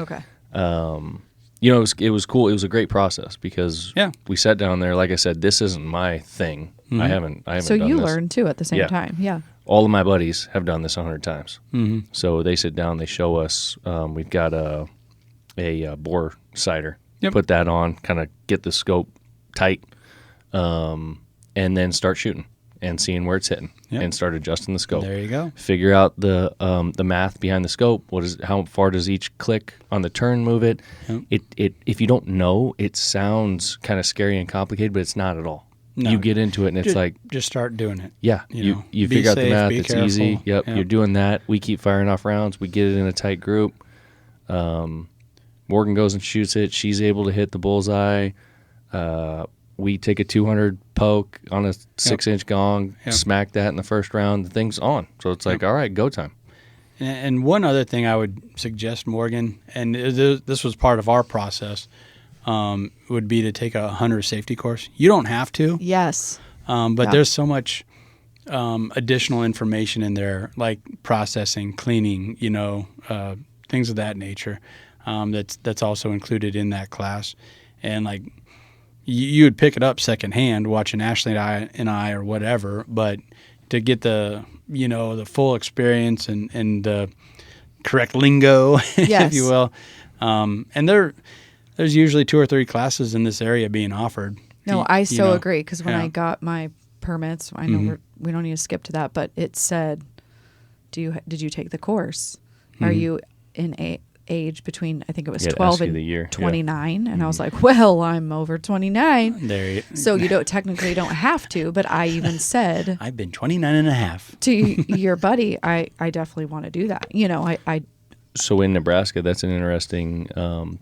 it was cool. It was a great process because we sat down there. Like I said, this isn't my thing. I haven't. So done you this. learned too at the same time. Yeah. All of my buddies have done this 100 times. So they sit down. They show us. We've got a bore sighter. Put that on, kind of get the scope tight, and then start shooting and seeing where it's hitting, and start adjusting the scope. There you go. Figure out the math behind the scope. How far does each click on the turn move it? It if you don't know, it sounds kind of scary and complicated, but it's not at all. No. You get into it and it's just start doing it. Yeah, you figure out the math. It's careful. Easy. Yep, you're doing that. We keep firing off rounds. We get it in a tight group. Morgan goes and shoots it. She's able to hit the bullseye. We take a 200 poke on a 6-inch gong, smack that in the first round. The thing's on. So it's like, all right, go time. And one other thing I would suggest, Morgan, and this was part of our process, would be to take a hunter safety course. You don't have to. Yes. But there's so much additional information in there, like processing, cleaning, things of that nature. That's also included in that class, and like you would pick it up secondhand watching Ashley and I or whatever, but to get the the full experience and the correct lingo, if you will, and there's usually 2 or 3 classes in this area being offered. No, I so agree, because when I got my permits, I know we don't need to skip to that, but it said, did you take the course? Are you in age between, I think it was 12 and 29, and I was like, well, I'm over 29, so you technically don't have to, but I even said I've been 29 and a half to your buddy, I definitely want to do that. I So in Nebraska, that's an interesting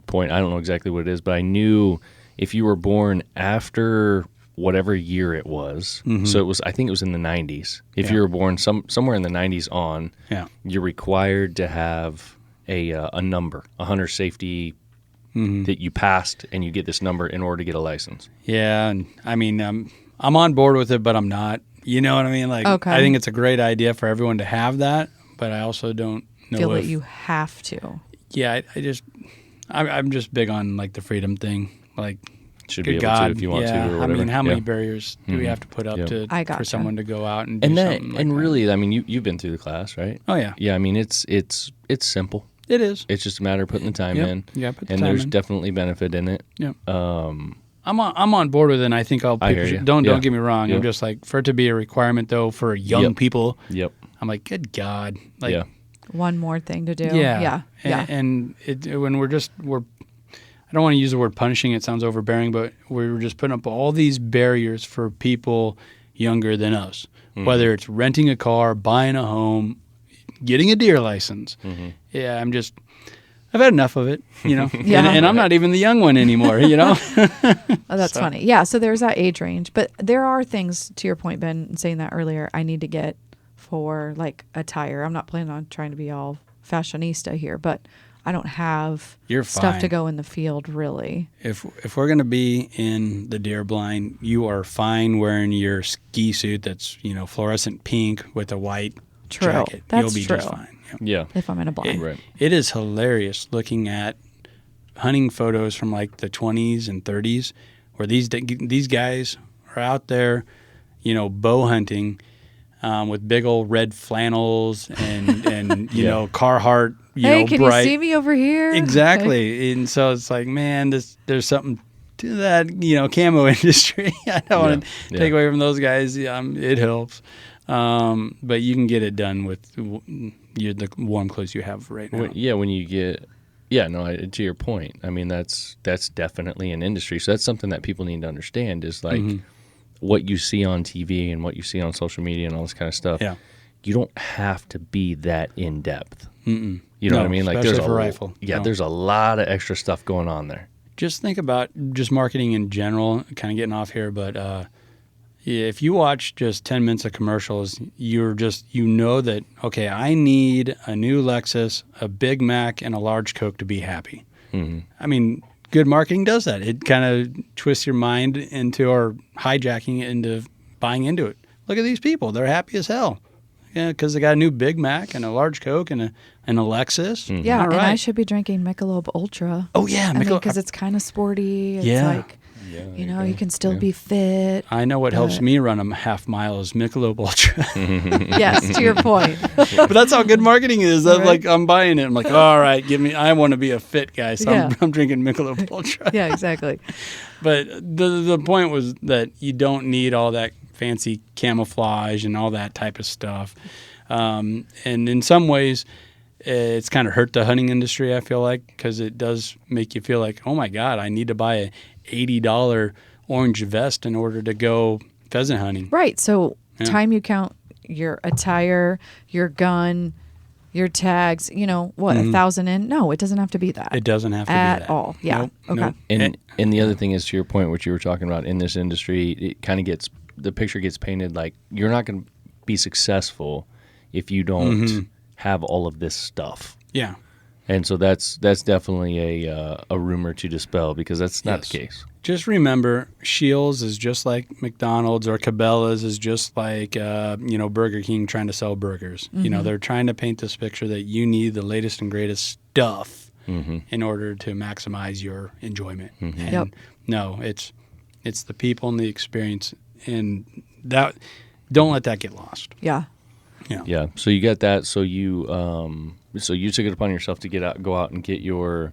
point. I don't know exactly what it is, but I knew if you were born after whatever year it was, so I think it was in the 90s. If you were born somewhere in the 90s on, you're required to have a number, a hunter safety that you passed, and you get this number in order to get a license. Yeah, and I mean, I'm on board with it, but I'm not. You know what I mean? Like, I think it's a great idea for everyone to have that, but I also don't know feel that you have to. Yeah, I'm just big on like the freedom thing. Like, Should good be able God, to if you want to or whatever. I mean, how many Yeah. barriers do we have to put up Yep. I for gotcha. someone to go out and do And that, something like and that? really, I mean, you've been through the class, right? Oh yeah, Yeah, I mean, it's simple. it is. It's just a matter of putting the time Yep. in. You gotta put the and time there's in. definitely benefit in it. Yeah. Um, I'm on board with it, and I think I hear you. don't Yeah. get me wrong. Yeah. I'm just like, for it to be a requirement though for young Yep. people, yep. I'm like, good God. Like, yeah. One more thing to do. yeah. Yeah. And when we're I don't want to use the word punishing. It sounds overbearing, but we're just putting up all these barriers for people younger than us, whether it's renting a car, buying a home, getting a deer license. Yeah. I've had enough of it, you know, Yeah. and I'm not even the young one anymore, you know? Oh, that's funny. Yeah, so there's that age range. But there are things, to your point, Ben, saying that earlier, I need to get for like attire. I'm not planning on trying to be all fashionista here, but I don't have You're stuff to fine. go in the field, really. If we're going to be in the deer blind, you are fine wearing your ski suit that's, you know, fluorescent pink with a white True. jacket. That's You'll be true. just fine. Yep. Yeah. If I'm in a blind. Right. It is hilarious looking at hunting photos from like the 20s and 30s where these guys are out there, you know, bow hunting with big old red flannels and you Yeah. know, Carhartt, Hey, can bright. you see me over here? Exactly. And so it's like, man, there's something to that, you know, camo industry. I don't want to Yeah. take away from those guys. It helps. But you can get it done with the warm clothes you have right now. When you get, to your point, I mean, that's definitely an industry. So that's something that people need to understand is like what you see on TV and what you see on social media and all this kind of stuff. Yeah. You don't have to be that in depth. Mm-mm. You know No, what I mean? Like especially there's for rifle. Yeah, No. there's a lot of extra stuff going on there. Just think about just marketing in general, kind of getting off here, but if you watch just 10 minutes of commercials, you know that, okay, I need a new Lexus, a Big Mac, and a large Coke to be happy. Mm-hmm. I mean, good marketing does that. It kind of twists your mind into, or hijacking it into buying into it. Look at these people. They're happy as hell. Yeah, because they got a new Big Mac and a large Coke and a Lexus. Yeah, All and right. I should be drinking Michelob Ultra. Oh, yeah. Because it's kind of sporty. It's Yeah. like, you know, you can still be fit. I know what helps But- me run a half mile is Michelob Ultra. Yes, to your point. But that's how good marketing is. That's Right. like, I'm buying it. I'm like, all right, I want to be a fit guy, so Yeah. I'm drinking Michelob Ultra. Yeah, exactly. But the point was that you don't need all that fancy camouflage and all that type of stuff. And in some ways, it's kind of hurt the hunting industry, I feel like, because it does make you feel like, oh my God, I need to buy a $80 orange vest in order to go pheasant hunting. Right. So Yeah. time you count your attire, your gun, your tags, you know, what, 1,000 in? No, it doesn't have to be that. It doesn't have to At be that. all. Yeah. Nope, Okay. nope. And the other thing is, to your point, what you were talking about in this industry, it kind of the picture gets painted like you're not going to be successful if you don't have all of this stuff. Yeah. And so that's definitely a rumor to dispel because that's not Yes. the case. Just remember, Shields is just like McDonald's, or Cabela's is just like Burger King trying to sell burgers. You know, they're trying to paint this picture that you need the latest and greatest stuff in order to maximize your enjoyment. And Yep. no, it's the people and the experience, and that don't let that get lost. Yeah. Yeah. So you got that. So you took it upon yourself to go out and get your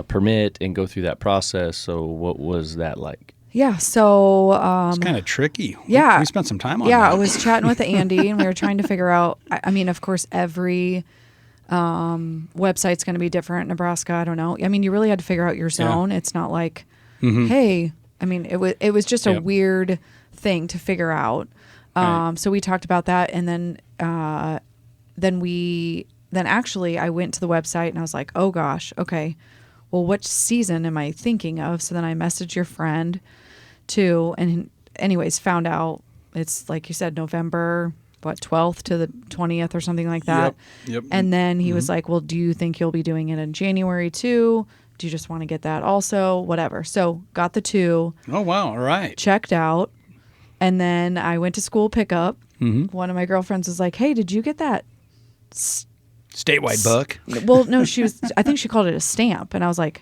permit and go through that process. So what was that like? Yeah. So, It's kind of tricky. yeah. We spent some time on yeah, that. I was chatting with Andy and we were trying to figure out, I mean, of course, every website's going to be different in Nebraska. I don't know. I mean, you really had to figure out your zone. It's not like, hey, I mean, it was just a Yep. weird thing to figure out. Right. So we talked about that, and then actually I went to the website and I was like, oh gosh, okay, well, which season am I thinking of? So then I messaged your friend too, and anyways, found out it's like you said, November 12th to the 20th or something like that. Yep. And then he was like, well, do you think you'll be doing it in January too? Do you just want to get that also? Whatever. So got the 2, Oh, wow. All right. checked out, and then I went to school pickup. One of my girlfriends was like, hey, did you get that State statewide book. Well, no, I think she called it a stamp. And I was like,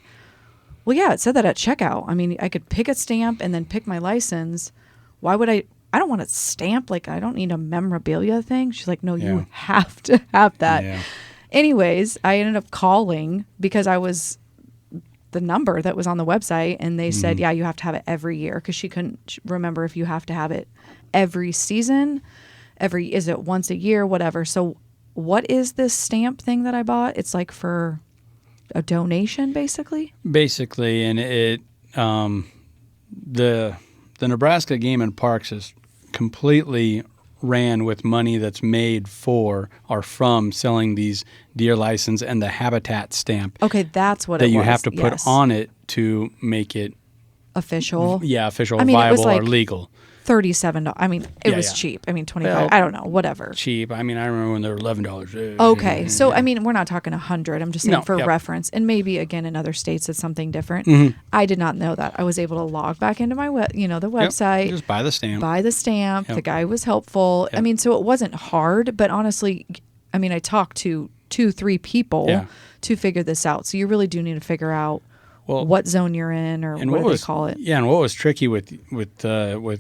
well, yeah, it said that at checkout. I mean, I could pick a stamp and then pick my license. Why would I don't want a stamp. Like, I don't need a memorabilia thing. She's like, no, you have to have that. Yeah. Anyways, I ended up calling because I was the number that was on the website, and they said, yeah, you have to have it every year, because she couldn't remember if you have to have it every season, is it once a year, whatever. So what is this stamp thing that I bought? It's like for a donation, basically? Basically, and it the Nebraska Game and Parks is completely ran with money that's made for or from selling these deer license and the habitat stamp. Okay, that's what that it was. you have to put on it to make it official. Yeah, official, I mean, it was viable, like or legal. $37. I mean, it was yeah. cheap. I mean, $25. Well, I don't know, whatever. Cheap. I mean, I remember when they were $11. Okay, so I mean, we're not talking 100. I'm just saying No, for yep. reference, and maybe again in other states it's something different. Mm-hmm. I did not know that. I was able to log back into my the Yep. website, Just buy the stamp. buy the stamp. Yep. The guy was helpful. I Yep. mean, so it wasn't hard, but honestly, I mean, I talked to 2-3 people Yeah. to figure this out. So you really do need to figure out Well, what zone you're in, or and what do was, they call it. Yeah, and what was tricky with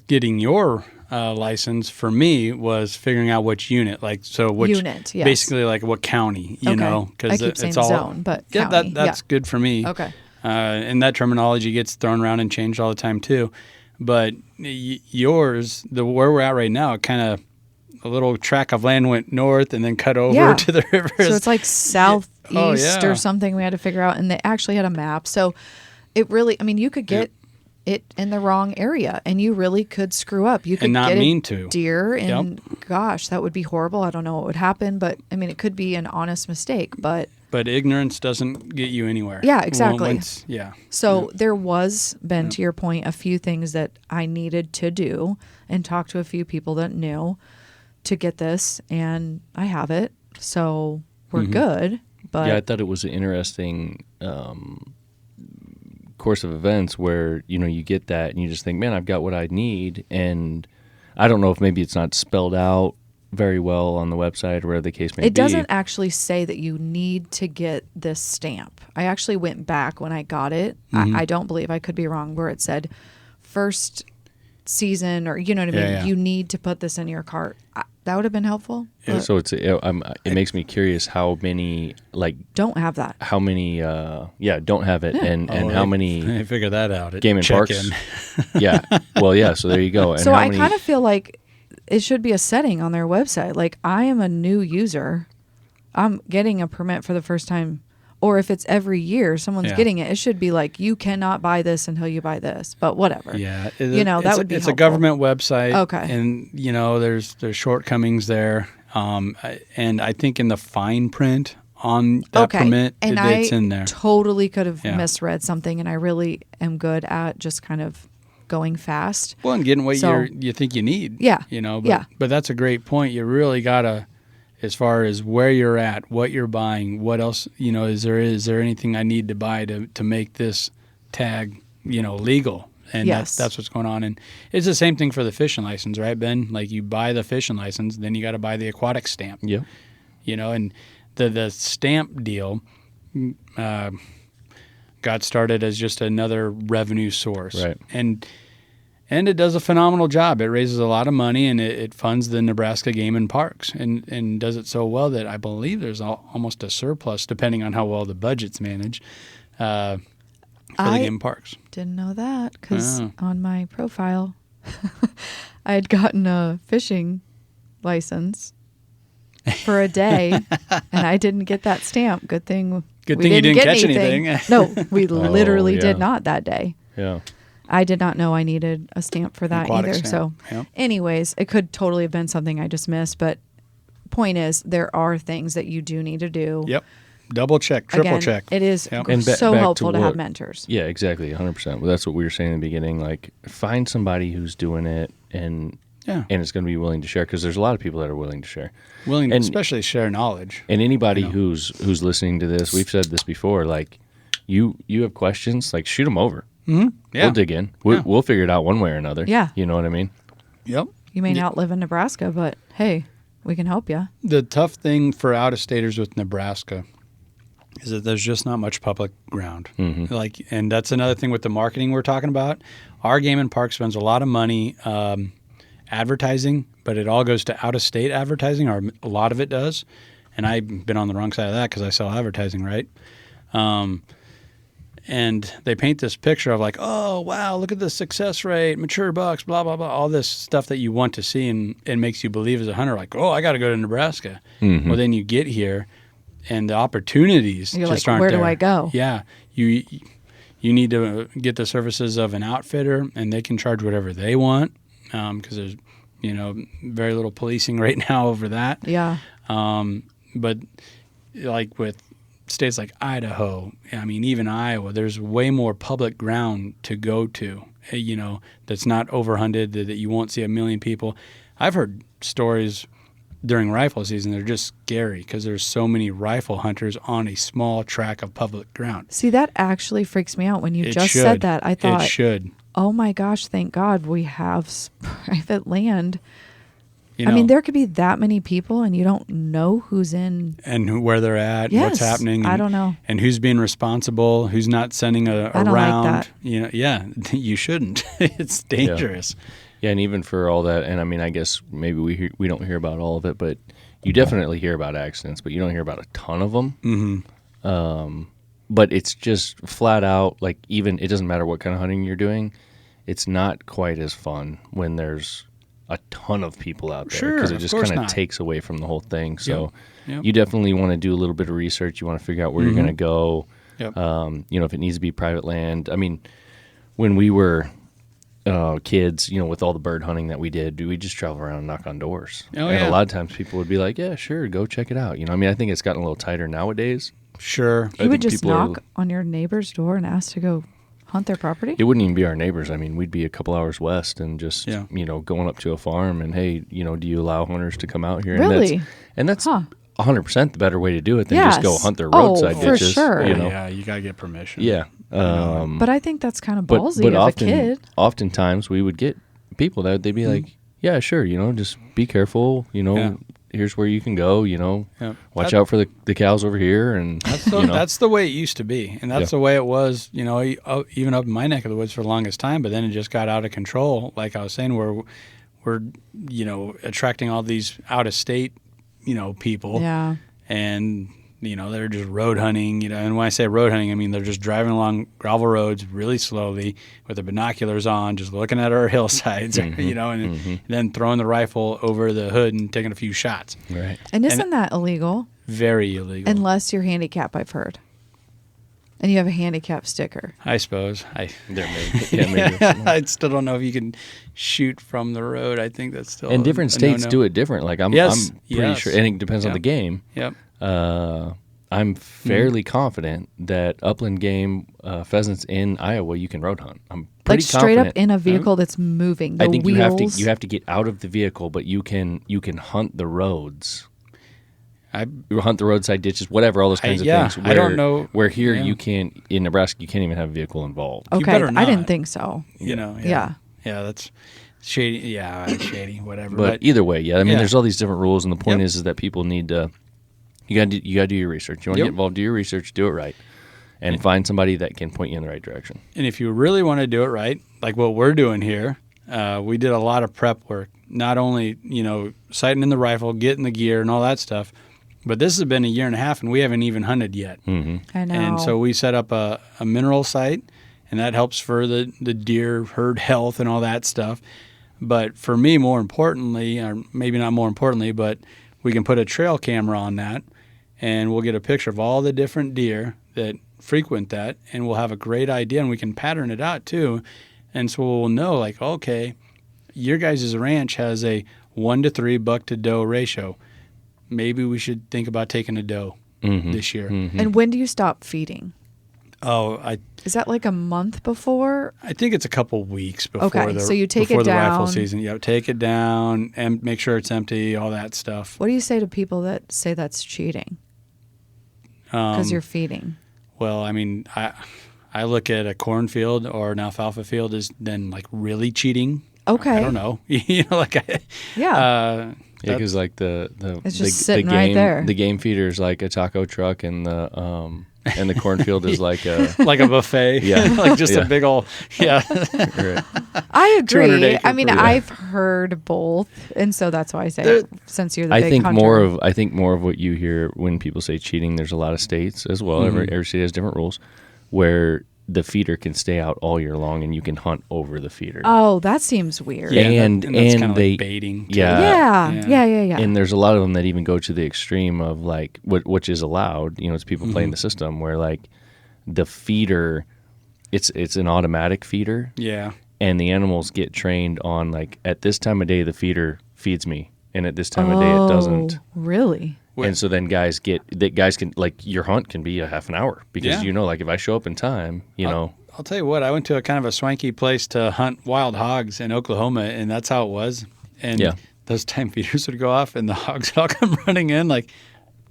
getting your license for me was figuring out which unit, like which Unit, yes. basically like what county, you Okay. know, I because keep saying it's all zone, but yeah, county, that's good for me. Okay. And that terminology gets thrown around and changed all the time too, but yours, where we're at right now, kind of a little tract of land went north and then cut over to the rivers. So it's like southeast yeah. or something we had to figure out. And they actually had a map. So it really, I mean, you could get it in the wrong area and you really could screw up. You could And not get mean a to. deer and gosh, that would be horrible. I don't know what would happen, but I mean, it could be an honest mistake, but ignorance doesn't get you anywhere. Yeah, exactly. So there was, Ben, to your point, a few things that I needed to do and talk to a few people that knew to get this, and I have it. So we're good. But yeah, I thought it was an interesting course of events where, you know, you get that and you just think, man, I've got what I need. And I don't know if maybe it's not spelled out very well on the website or whatever the case may be. It doesn't actually say that you need to get this stamp. I actually went back when I got it. I don't believe, I could be wrong, where it said first season, or you know what I mean? Yeah. You need to put this in your cart. That would have been helpful. Yeah, so it makes me curious how many don't have that. how many don't have it and how many I figure that out. Game and Parks. Yeah. Well, yeah. So there you go. And So how I many, kind of feel like it should be a setting on their website. Like, I am a new user. I'm getting a permit for the first time. Or if it's every year someone's getting it, it should be like, you cannot buy this until you buy this. But whatever. Yeah. That would be It's helpful. a government website. Okay. And, you know, there's shortcomings there. And I think in the fine print on that permit, and it's in there. Totally could have Yeah. misread something, and I really am good at just kind of going fast. Well, and getting what So- you think you need. Yeah. You know, Yeah. but that's a great point. You really got to, as far as where you're at, what you're buying, what else, you know, is there anything I need to buy to make this tag, you know, legal? And Yes. that's what's going on. And it's the same thing for the fishing license, right, Ben? Like, you buy the fishing license, then you got to buy the aquatic stamp. yeah. You know, and the stamp deal got started as just another revenue source. Right. And it does a phenomenal job. It raises a lot of money, and it funds the Nebraska Game and Parks, and does it so well that I believe there's almost a surplus, depending on how well the budget's managed, for the Game and Parks. Didn't know that, because Oh. on my profile, I had gotten a fishing license for a day, and I didn't get that stamp. Good thing Good we thing you didn't get catch anything. No, we literally yeah. did not that day. Yeah. I did not know I needed a stamp for that Aquatic either. stamp. So Yep. anyways, it could totally have been something I just missed, but point is, there are things that you do need to do. Yep. Double check, triple Again, check. It is Yep. And so back to helpful to have what- mentors. Yeah, exactly. 100%. Well, that's what we were saying in the beginning. Like, find somebody who's doing it and it's going to be willing to share, because there's a lot of people that are willing to share. Willing to And- especially share knowledge. And anybody who's listening to this, we've said this before, like, you have questions, like, shoot them over. Yeah. We'll dig in. We'll figure it out one way or another. Yeah. You know what I mean? Yep. You may not live in Nebraska, but hey, we can help you. The tough thing for out-of-staters with Nebraska is that there's just not much public ground. And that's another thing with the marketing we're talking about. Our Game and Park spends a lot of money advertising, but it all goes to out-of-state advertising, or a lot of it does. And I've been on the wrong side of that because I sell advertising, right? And they paint this picture of like, oh, wow, look at the success rate, mature bucks, blah, blah, blah, all this stuff that you want to see and it makes you believe as a hunter, like, oh, I got to go to Nebraska. Well, then you get here and the opportunities You're just like, aren't where there. do I go? Yeah. You need to get the services of an outfitter and they can charge whatever they want because there's, very little policing right now over that. Yeah. But like with states like Idaho, I mean, even Iowa, there's way more public ground to go to, that's not overhunted, that you won't see a million people. I've heard stories during rifle season that are just scary because there's so many rifle hunters on a small tract of public ground. See, that actually freaks me out. When you just said that, I thought, it should. Oh my gosh, thank God we have private land. I mean, there could be that many people and you don't know who's in. And where they're at, yes, what's happening. I don't know. And who's being responsible, who's not sending a I don't round. like that. You shouldn't. It's dangerous. Yeah, and even for all that, and I mean, I guess maybe we don't hear about all of it, but you definitely hear about accidents, but you don't hear about a ton of them. But it's just flat out, like, even it doesn't matter what kind of hunting you're doing, it's not quite as fun when there's a ton of people out there because it just kind of takes away from the whole thing. So you definitely want to do a little bit of research. You want to figure out where you're going to go. If it needs to be private land. I mean, when we were kids, with all the bird hunting that we did, we just travel around and knock on doors. A lot of times people would be like, yeah, sure, go check it out. I think it's gotten a little tighter nowadays. Sure. You would just knock on your neighbor's door and ask to go hunt their property? It wouldn't even be our neighbors. I mean, we'd be a couple hours west and just, going up to a farm and, hey, do you allow hunters to come out here? Really? And that's 100% the better way to do it than just go hunt their roadside ditches. For sure. Yeah, you got to get permission. Yeah. But I think that's kind of ballsy of often, a kid. Oftentimes we would get people that they'd be like, yeah, sure, just be careful, here's where you can go, watch out for the cows over here. And that's the way it used to be. And that's the way it was, even up in my neck of the woods for the longest time. But then it just got out of control. Like I was saying, we're attracting all these out of state, people. Yeah. And, they're just road hunting, and when I say road hunting, I mean, they're just driving along gravel roads really slowly with their binoculars on, just looking at our hillsides, and then throwing the rifle over the hood and taking a few shots. Right. And isn't that illegal? Very illegal. Unless you're handicapped, I've heard. And you have a handicap sticker. I suppose. Maybe. I still don't know if you can shoot from the road. I think that's still. And different states do it different. Like I'm pretty sure, and it depends on the game. Yep. I'm fairly confident that upland game pheasants in Iowa you can road hunt. I'm pretty straight confident. up in a vehicle that's moving. I think wheels. you have to get out of the vehicle, but you can hunt the roads. You hunt the roadside ditches, whatever, all those kinds of things. I don't know. Where here you can't, in Nebraska, you can't even have a vehicle involved. Okay, You better not. I didn't think so. Yeah, that's shady. Yeah, it's shady, whatever. But either way, I mean, Yeah. there's all these different rules, and the point is that people need to, you got to do your research. You want to get involved, do your research, do it right, and find somebody that can point you in the right direction. And if you really want to do it right, like what we're doing here, we did a lot of prep work. Not only, sighting in the rifle, getting the gear and all that stuff, but this has been a year and a half, and we haven't even hunted yet. Mm-hmm. I know. And so we set up a mineral site, and that helps for the deer herd health and all that stuff. But for me, more importantly, or maybe not more importantly, but we can put a trail camera on that, and we'll get a picture of all the different deer that frequent that, and we'll have a great idea, and we can pattern it out too. And so we'll know, like, okay, your guys' ranch has a 1-to-3 buck to doe ratio. Maybe we should think about taking a doe this year. Mm-hmm. And when do you stop feeding? Oh, Is that like a month before? I think it's a couple weeks before so you take before it the rifle down. season. Yeah, take it down and make sure it's empty, all that stuff. What do you say to people that say that's cheating? Because you're feeding. Well, I mean, I look at a cornfield or an alfalfa field as then like really cheating. Okay. I don't know. Yeah. Yeah, because like the It's just the sitting game right there. the game feeder is like a taco truck, and the cornfield is like a like a buffet. Yeah. like just Yeah. a big old, yeah. right. I 200 agree. acre I mean, per- I've heard both, and so that's why I say since you're the I big think hunter. more of what you hear when people say cheating. There's a lot of states as well. Every state has different rules where the feeder can stay out all year long, and you can hunt over the feeder. Oh, that seems weird. Yeah, and that's and kind of they like baiting. Too. yeah. Yeah. And there's a lot of them that even go to the extreme of like which is allowed. It's people playing the system where like the feeder, it's an automatic feeder. Yeah. And the animals get trained on like at this time of day the feeder feeds me, and at this time of day it doesn't. Really? And so then guys can like your hunt can be a half an hour because Yeah. like if I show up in time, I'll tell you what, I went to a kind of a swanky place to hunt wild hogs in Oklahoma, and that's how it was. And those time feeders would go off, and the hogs would all come running in like,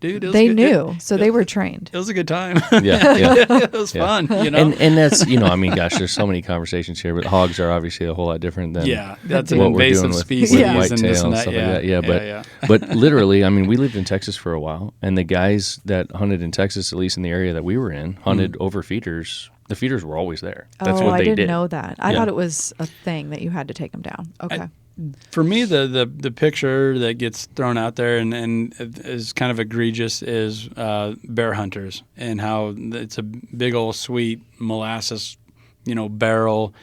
dude, it was They good. knew, so they were trained. It was a good time. yeah. It was fun, And that's I mean, gosh, there's so many conversations here, but hogs are obviously a whole lot different than that's an what we're invasive doing with species whitetail and this and that. stuff Yeah, like that. Yeah, but literally, I mean, we lived in Texas for a while, and the guys that hunted in Texas, at least in the area that we were in, hunted over feeders. The feeders were always there. That's what I they didn't did. know that. I thought it was a thing that you had to take them down. Okay. For me, the picture that gets thrown out there and is kind of egregious is bear hunters, and how it's a big old sweet molasses, barrel,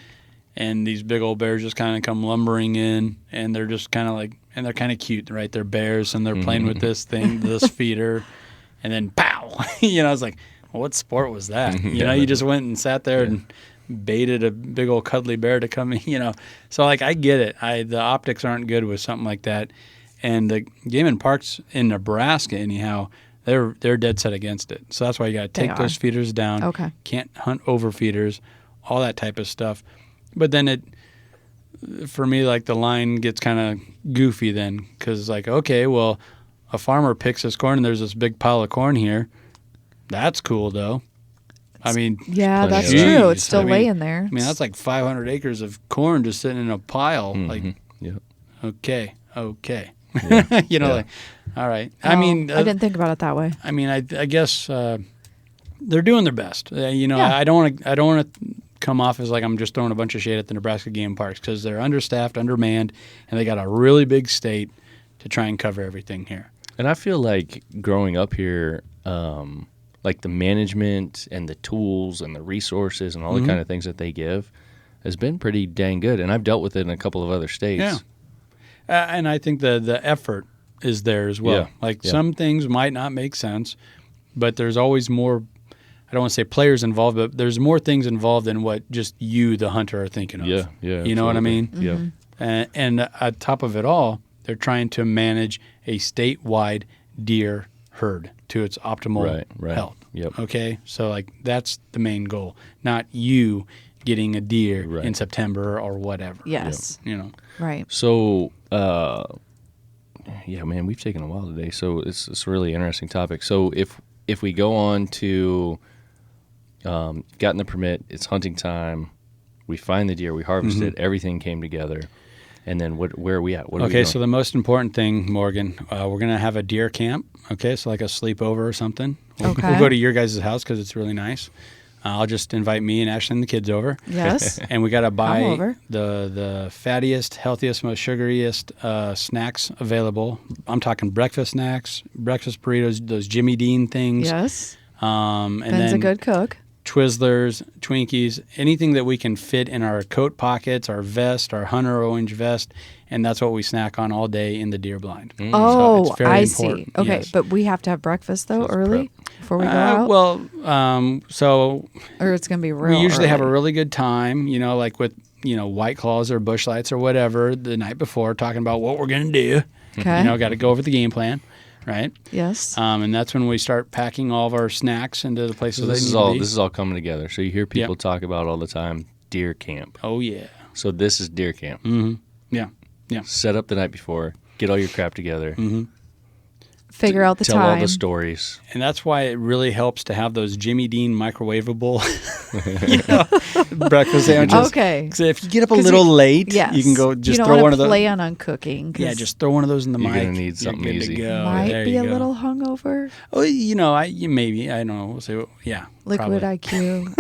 and these big old bears just kind of come lumbering in, and they're just kind of like, and they're kind of cute, right? They're bears, and they're playing with this thing, this feeder, and then pow! I was like, well, what sport was that? You just went and sat there and baited a big old cuddly bear to come in, So like I get it. The optics aren't good with something like that. And the game and parks in Nebraska anyhow, they're dead set against it. So that's why you got to take those feeders down. Okay. Can't hunt over feeders, all that type of stuff. But then for me, like the line gets kind of goofy then, because like, okay, well, a farmer picks his corn and there's this big pile of corn here. That's cool though. I mean, Yeah, plenty that's of true. that. It's still I mean- laying there. I mean, that's like 500 acres of corn just sitting in a pile. Like, Yeah. okay. Yeah. Like, all right. Oh, I mean, I didn't think about it that way. I mean, I guess they're doing their best. I don't want to come off as like I'm just throwing a bunch of shade at the Nebraska game parks, because they're understaffed, undermanned, and they got a really big state to try and cover everything here. And I feel like growing up here, like the management and the tools and the resources and all the kind of things that they give has been pretty dang good. And I've dealt with it in a couple of other states. Yeah. And I think the effort is there as well. Some things might not make sense, but there's always more, I don't want to say players involved, but there's more things involved than what just you, the hunter, are thinking of. Yeah. You know what I mean? Yeah. And on top of it all, they're trying to manage a statewide deer herd to its optimal Right. health. Yep. Okay? So, like, that's the main goal, not you getting a deer Right. in September or whatever. Yes. Right. So, yeah, man, we've taken a while today. So it's a really interesting topic. So if we go on to gotten the permit, it's hunting time, we find the deer, we harvest it, everything came together, and then where are we at? What are we Okay, doing? so the most important thing, Morgan, we're going to have a deer camp, okay, so like a sleepover or something. We'll go to your guys' house because it's really nice. I'll just invite me and Ashley and the kids over. Yes. And we got to buy over. the fattiest, healthiest, most sugariest snacks available. I'm talking breakfast snacks, breakfast burritos, those Jimmy Dean things. Yes. And Ben's then a good cook. Twizzlers, Twinkies, anything that we can fit in our coat pockets, our vest, our hunter orange vest, and that's what we snack on all day in the deer blind. So Oh, it's very I important. see. Okay, Yes. but we have to have breakfast though it's early before we go out, So or it's gonna be real. we usually have a early. really good time, like with White Claws or Bush Lights or whatever the night before, talking about what we're gonna do. Okay. Got to go over the game plan, right? Yes. And that's when we start packing all of our snacks into the places So they this need is to all be. this is all coming together. So you hear people talk about all the time deer camp. Oh yeah. So this is deer camp. Yeah. Set up the night before, get all your crap together. figure out the tell time. all the stories. And that's why it really helps to have those Jimmy Dean microwavable breakfast sandwiches. Okay. So if you get up a little late, Yes. you can go just you don't throw wanna one of those. plan on cooking. 'cause Yeah, just throw one of those in the You're mic. gonna need something You're good easy. to go. might There be you a go. little hungover. Oh, maybe. I don't know. We'll say, yeah. Liquid probably. IQ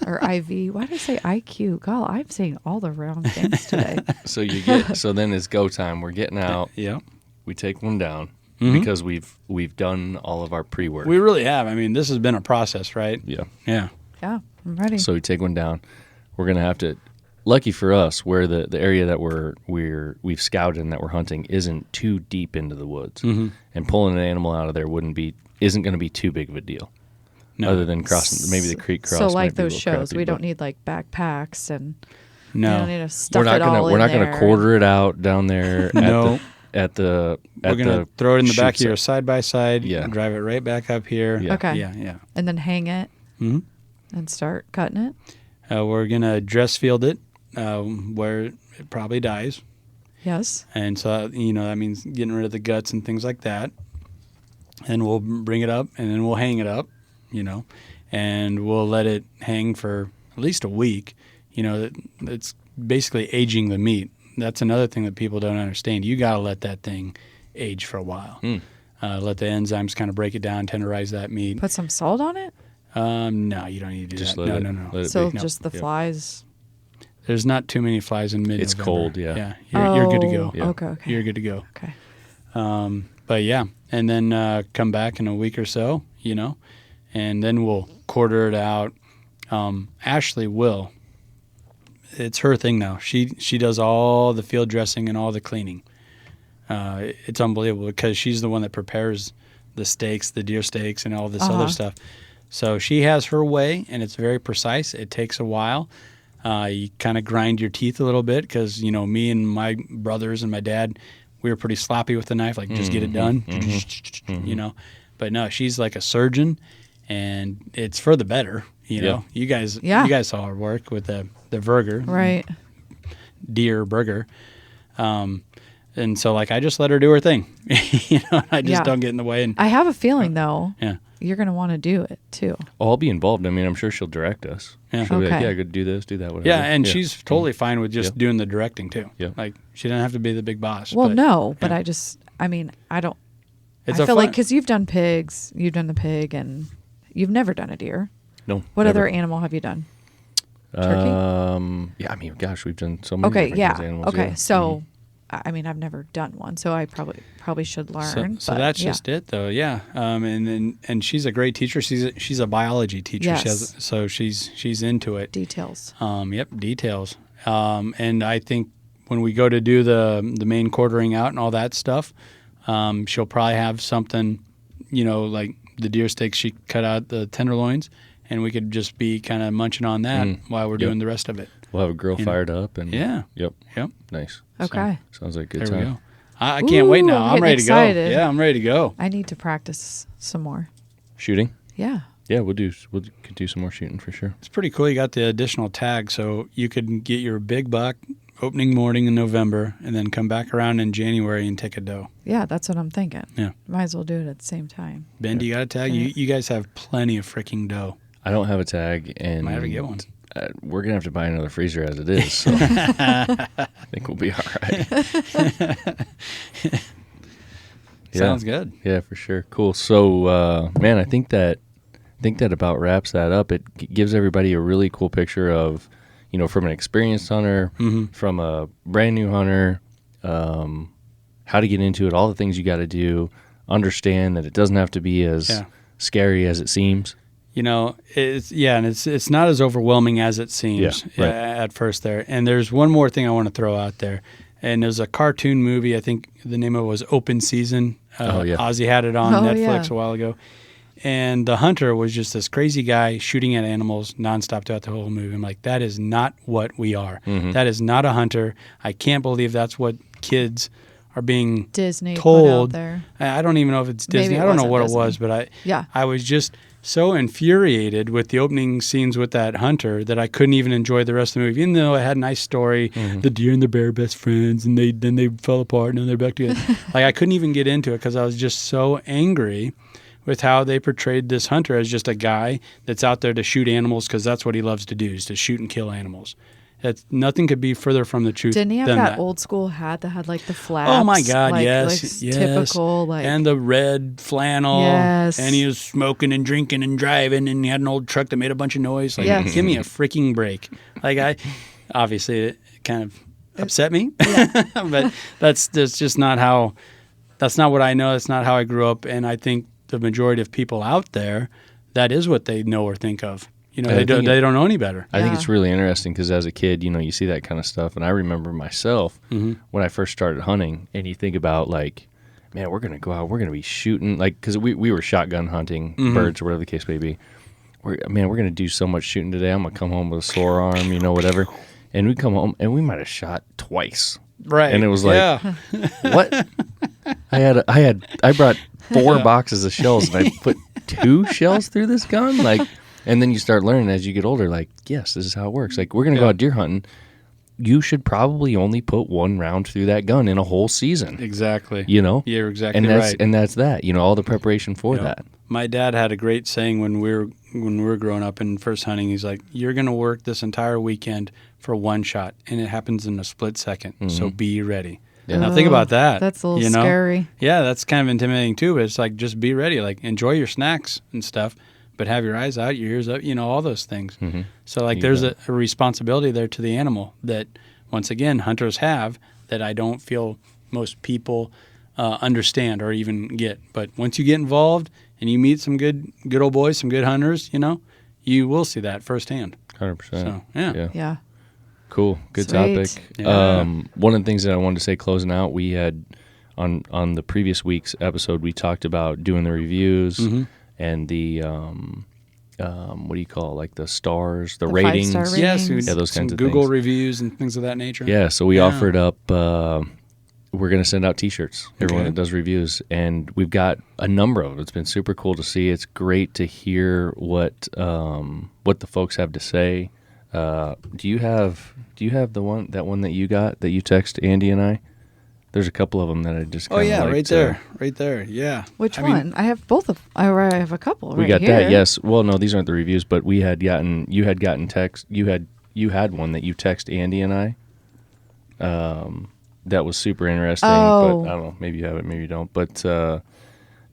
or IV. Why did I say IQ? God, I'm saying all the wrong things today. So so then it's go time. We're getting out. Yeah. We take one down Mhm. because we've done all of our pre-work. We really have. I mean, this has been a process, right? Yeah. Yeah. Yeah, I'm ready. So we take one down. We're gonna have to. Lucky for us, where the area that we've scouted and that we're hunting isn't too deep into the woods, and pulling an animal out of there isn't going to be too big of a deal. No. Other than crossing, maybe the creek cross. So might like be a those little shows, crappy, we don't but need like backpacks and No. we don't need to stuff we're not it gonna all we're in not there. gonna quarter it out down there. No. At the We're going to throw it in the back of chute your side by side. Yeah. Drive it right back up here. Yeah. Okay. Yeah. and then hang it hmm and start cutting it. We're going to dress field it where it probably dies. Yes. And so, that means getting rid of the guts and things like that. And we'll bring it up and then we'll hang it up, and we'll let it hang for at least a week. It's basically aging the meat. That's another thing that people don't understand. You got to let that thing age for a while. Let the enzymes kind of break it down, tenderize that meat. Put some salt on it. No, you don't need to do Just that. let No. it So be. just the Yep. flies. There's not too many flies in mid-November. It's cold, yeah. Yeah, you're good to go. Yeah. Okay. You're good to go. Okay. But yeah, and then come back in a week or so, and then we'll quarter it out. Ashley will. It's her thing now. She does all the field dressing and all the cleaning. It's unbelievable because she's the one that prepares the steaks, the deer steaks, and all this other stuff. So she has her way, and it's very precise. It takes a while. You kind of grind your teeth a little bit because, me and my brothers and my dad, we were pretty sloppy with the knife, like just get it done, But no, she's like a surgeon, and it's for the better. Yeah. You guys saw her work with the burger, Right. deer burger. And so like I just let her do her thing, I just don't get in the way. And I have a feeling though. Yeah. You're gonna want to do it too. I'll be involved. I mean, I'm sure she'll direct us. Yeah. She'll be like, Okay. yeah, go do this, do that, whatever. yeah, and she's totally fine with just Yeah. doing the directing too. Yeah. Like she doesn't have to be the big boss. Well, but, no, but yeah. I don't. It's I a feel like fun- because you've done pigs, you've done the pig, and you've never done a deer. No. What never. other animal have you done? Turkey? Yeah, I mean, gosh, we've done so many. Okay, different yeah. kinds of animals, Okay, yeah. so I mean, I've never done one, so I probably should learn. So but, that's yeah. just it, though. Yeah, and she's a great teacher. She's a biology teacher. Yes. So she's into it. Details. Yep, details. And I think when we go to do the main quartering out and all that stuff, she'll probably have something, like the deer steaks. She cut out the tenderloins, and we could just be kind of munching on that while we're doing the rest of it. We'll have a grill fired up and Yeah. Yep. Yep. Nice. Okay. Sounds like a good There we time. go. I can't wait Ooh, now. I'm I'm ready to go. getting excited. Yeah, I'm ready to go. I need to practice some more. Shooting? Yeah. Yeah, we'll could do some more shooting for sure. It's pretty cool. You got the additional tag, so you could get your big buck opening morning in November, and then come back around in January and take a doe. Yeah, that's what I'm thinking. Yeah. Might as well do it at the same time. Ben, do you got a tag? Yeah. You guys have plenty of freaking doe. I don't have a tag, and Might have to get one. We're gonna have to buy another freezer as it is. So I think we'll be all right. Sounds good. Yeah, for sure. Cool. So, man, I think that about wraps that up. It gives everybody a really cool picture of, from an experienced hunter, from a brand new hunter, how to get into it, all the things you got to do. Understand that it doesn't have to be as scary as it seems. It's not as overwhelming as it seems right. at first there. And there's one more thing I want to throw out there. And there's a cartoon movie, I think the name of it was Open Season. Ozzy had it on Netflix a while ago. And the hunter was just this crazy guy shooting at animals nonstop throughout the whole movie. I'm like, that is not what we are. That is not a hunter. I can't believe that's what kids are being Disney told. put out there. I don't even know if it's Disney. Maybe it I don't know wasn't what Disney. it was, but I was just so infuriated with the opening scenes with that hunter that I couldn't even enjoy the rest of the movie, even though it had a nice story. The deer and the bear are best friends, and then they fell apart, and then they're back together. Like, I couldn't even get into it because I was just so angry with how they portrayed this hunter as just a guy that's out there to shoot animals because that's what he loves to do, is to shoot and kill animals. Nothing could be further from the truth. Didn't he have than that old school hat that had like the flaps? Oh my God, like, yes, like yes. typical, like, and the red flannel. Yes. And he was smoking and drinking and driving, and he had an old truck that made a bunch of noise. Like, Yes. give me a freaking break. Like, obviously it kind of upset me, but that's just not how. That's not what I know. That's not how I grew up, and I think the majority of people out there, that is what they know or think of. You know, they don't know any better. I think it's really interesting because as a kid, you know, you see that kind of stuff. And I remember myself when I first started hunting, and you think about like, man, we're going to go out, we're going to be shooting, like, because we were shotgun hunting birds or whatever the case may be. We're going to do so much shooting today. I'm going to come home with a sore arm, you know, whatever. And we come home and we might have shot twice. Right. And it was like, what? I brought 4 boxes of shells and I put 2 shells through this gun? Like, and then you start learning as you get older, like, yes, this is how it works. Like, we're going to go out deer hunting. You should probably only put 1 round through that gun in a whole season. Exactly. You know? You're exactly right. And that's that, you know, all the preparation for that. My dad had a great saying when we were growing up and first hunting. He's like, you're going to work this entire weekend for 1 shot, and it happens in a split second, so be ready. Yeah. Now think about that. That's a little scary. Yeah, that's kind of intimidating too, but it's like, just be ready. Like, enjoy your snacks and stuff, but have your eyes out, your ears up, you know, all those things. So, like, there's a responsibility there to the animal that, once again, hunters have that I don't feel most people understand or even get. But once you get involved and you meet some good old boys, some good hunters, you know, you will see that firsthand. 100%. So, Yeah. Cool. Good Sweet. topic. Yeah. One of the things that I wanted to say closing out, we had on the previous week's episode, we talked about doing the reviews and the what do you call it? Like the stars, the ratings. 5-star Yes, ratings. Yeah, those kinds of Google things. reviews and things of that nature. Yeah, so we offered up we're going to send out T-shirts, everyone Okay. that does reviews, and we've got a number of them. It's been super cool to see. It's great to hear what the folks have to say. Do you have that one that you got that you text Andy and I? There's a couple of them that I just Oh yeah, liked, right there. Yeah. Which I one? mean, I have both of. I have a couple. We right got here. that. Yes. Well, no, these aren't the reviews, but you had gotten text. You had one that you text Andy and I. That was super interesting. Oh. But I don't know. Maybe you have it. Maybe you don't. But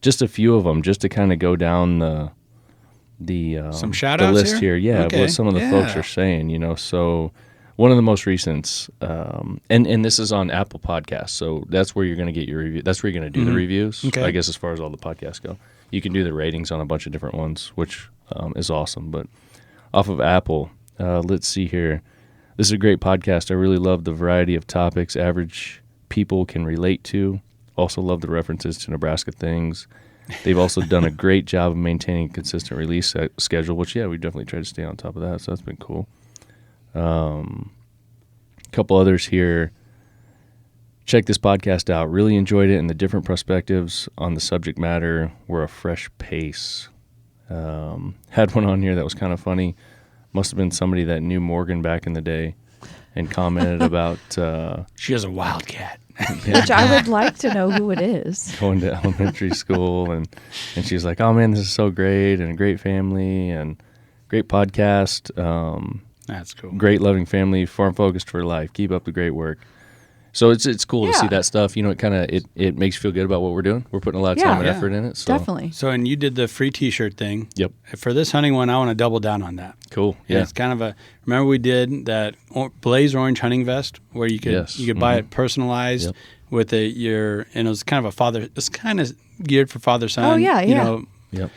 just a few of them, just to kind of go down the some shout-outs list here? here. Yeah, Okay. what some of the folks Yeah. are saying. You know, so one of the most recents, and this is on Apple Podcasts, so that's where you're going to get your review. That's where you're going to do the reviews. Okay. I guess as far as all the podcasts go, you can do the ratings on a bunch of different ones, which is awesome. But off of Apple, let's see here. This is a great podcast. I really love the variety of topics average people can relate to. Also love the references to Nebraska things. They've also done a great job of maintaining a consistent release schedule, which, yeah, we definitely try to stay on top of that, so that's been cool. A couple others here. Check this podcast out. Really enjoyed it, and the different perspectives on the subject matter were a fresh pace. Had one on here that was kind of funny. Must have been somebody that knew Morgan back in the day and commented about She has a wildcat. Which I would like to know who it is. going to elementary school, and she's like, oh man, this is so great, and a great family and great podcast. That's cool. Great loving family, farm focused for life. Keep up the great work. So it's cool to see Yeah. that stuff. You know, it kind of it makes you feel good about what we're doing. We're putting a lot of time and Yeah. effort in it. So. Definitely. So, and you did the free T-shirt thing. Yep. For this hunting one, I want to double down on that. Cool. Yeah, Yeah. it's kind of remember we did that Blaze Orange hunting vest where you could buy it personalized Yep. with and it was kind of it's kind of geared for father son. Oh, yeah, you yeah. know, Yep.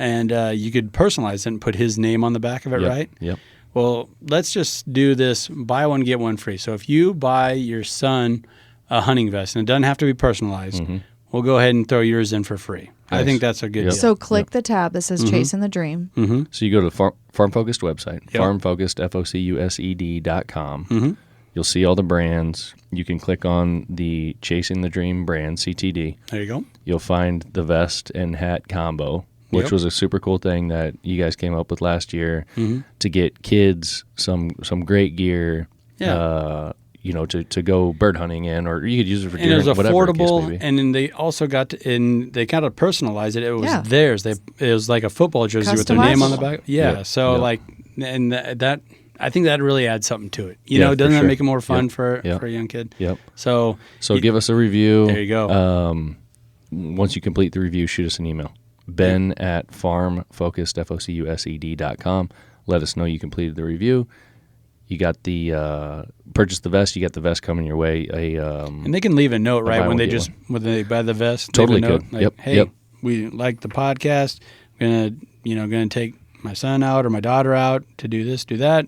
and you could personalize it and put his name on the back of it, Yep. right? Yep. Well, let's just do this: buy one get one free. So if you buy your son a hunting vest, and it doesn't have to be personalized, we'll go ahead and throw yours in for free. I Nice. think that's a good Yep. deal. So click the tab that says Chasing the Dream. So you go to the Farm Focused website, Yep. farmfocused, FOCUSED.com. You'll see all the brands. You can click on the Chasing the Dream brand, CTD. There you go. You'll find the vest and hat combo, which was a super cool thing that you guys came up with last year Mm-hmm. to get kids some great gear. Yeah. To go bird hunting in, or you could use it for deer And it was hunting, whatever the case may affordable, be. and then they also they kind of personalized it. It was Yeah. theirs. It was like a football jersey with their name on the back. Yeah. Yep. So Yep. and that I think that really adds something to it. Yeah, Doesn't for that sure. make it more fun Yep. for Yep. a young kid? Yep. So Give us a review. There you go. Once you complete the review, shoot us an email. Ben at farmfocused.com. Let us know you completed the review. You got the purchase the vest. You got the vest coming your way. And they can leave a note, right, buy when one, they get when they buy the vest. Totally leave a note, could. like, Yep, hey, yep. we like the podcast. I'm gonna take my son out or my daughter out to do this, do that.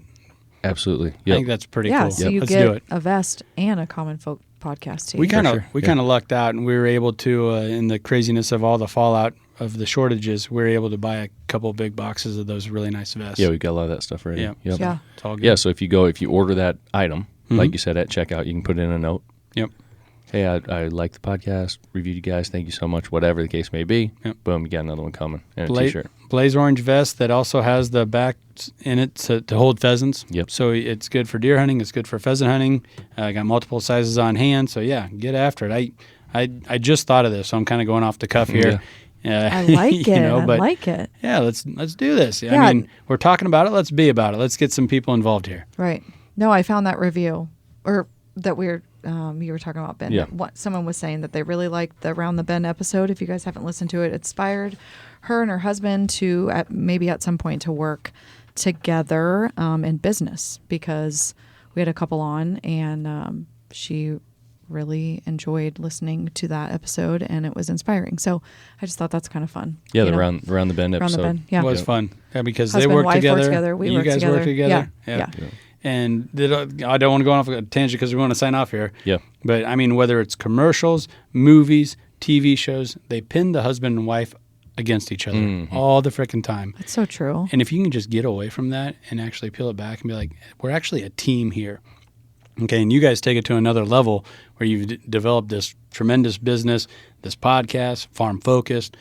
Absolutely. I Yep. think that's pretty Yeah, cool. so you Let's do get it. a vest and a Common Folk podcast too. We kind of sure. we Yeah. kind of lucked out, and we were able to, in the craziness of all the fallout of the shortages, we were able to buy a couple big boxes of those really nice vests. Yeah, we got a lot of that stuff ready. Yeah. Yep. Yeah. It's all good. Yeah, so if you order that item, like you said at checkout, you can put in a note. Yep. Hey, I like the podcast, reviewed you guys, thank you so much, whatever the case may be. Yep. Boom, you got another one coming. And a t-shirt. Blaze orange vest that also has the back in it to hold pheasants. Yep. So it's good for deer hunting. It's good for pheasant hunting. I got multiple sizes on hand. So yeah, get after it. I just thought of this, so I'm kind of going off the cuff here. I like it. I like it. Yeah, let's do this. Yeah. I mean, we're talking about it. Let's be about it. Let's get some people involved here. Right. No, I found that review, or that you were talking about, Ben. Yeah. Someone was saying that they really liked the Round the Bend episode. If you guys haven't listened to it, it inspired her and her husband to maybe at some point to work together in business, because we had a couple on, and she really enjoyed listening to that episode, and it was inspiring. So I just thought that's kind of fun. Yeah, you the know? round the bend Round the episode. Bend, yeah. It was fun. Yeah, because Husband, they work wife together. work together. We you work guys together. work together. Yeah. And I don't want to go off a tangent because we want to sign off here. Yeah. But I mean, whether it's commercials, movies, TV shows, they pin the husband and wife against each other all the freaking time. It's so true. And if you can just get away from that and actually peel it back and be like, we're actually a team here. Okay, and you guys take it to another level where you've developed this tremendous business, this podcast, farm focused.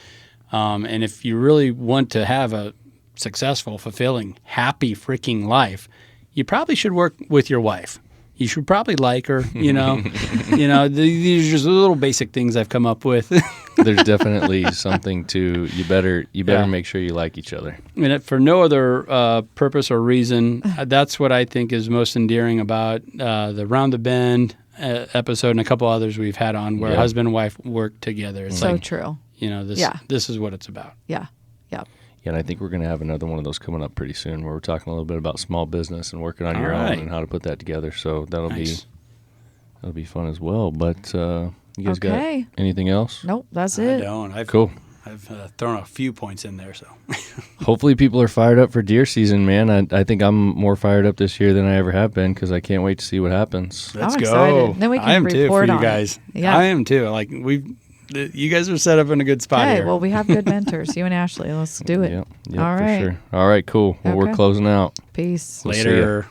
And if you really want to have a successful, fulfilling, happy freaking life, you probably should work with your wife. You should probably like her, These are just little basic things I've come up with. There's definitely something to you better make sure you like each other. And for no other purpose or reason, that's what I think is most endearing about the Round the Bend episode and a couple others we've had on where husband and wife work together. It's So like, true. this is what it's about. Yeah. Yeah. Yeah, and I think we're going to have another one of those coming up pretty soon where we're talking a little bit about small business and working on your All right. own and how to put that together. So that'll Nice. be fun as well. But you guys Okay. got anything else? Nope, that's I it. don't. Cool. I've thrown a few points in there, so. Hopefully people are fired up for deer season, man. I think I'm more fired up this year than I ever have been because I can't wait to see what happens. Let's I'm go. excited. Then we can I am too for report you on it. guys. Yeah. I am too. Like you guys are set up in a good spot Okay, here. well, we have good mentors, you and Ashley. Let's do it. Yep, All for right. sure. All right, cool. Well, we're Okay. closing out. Peace. We'll see ya. Later.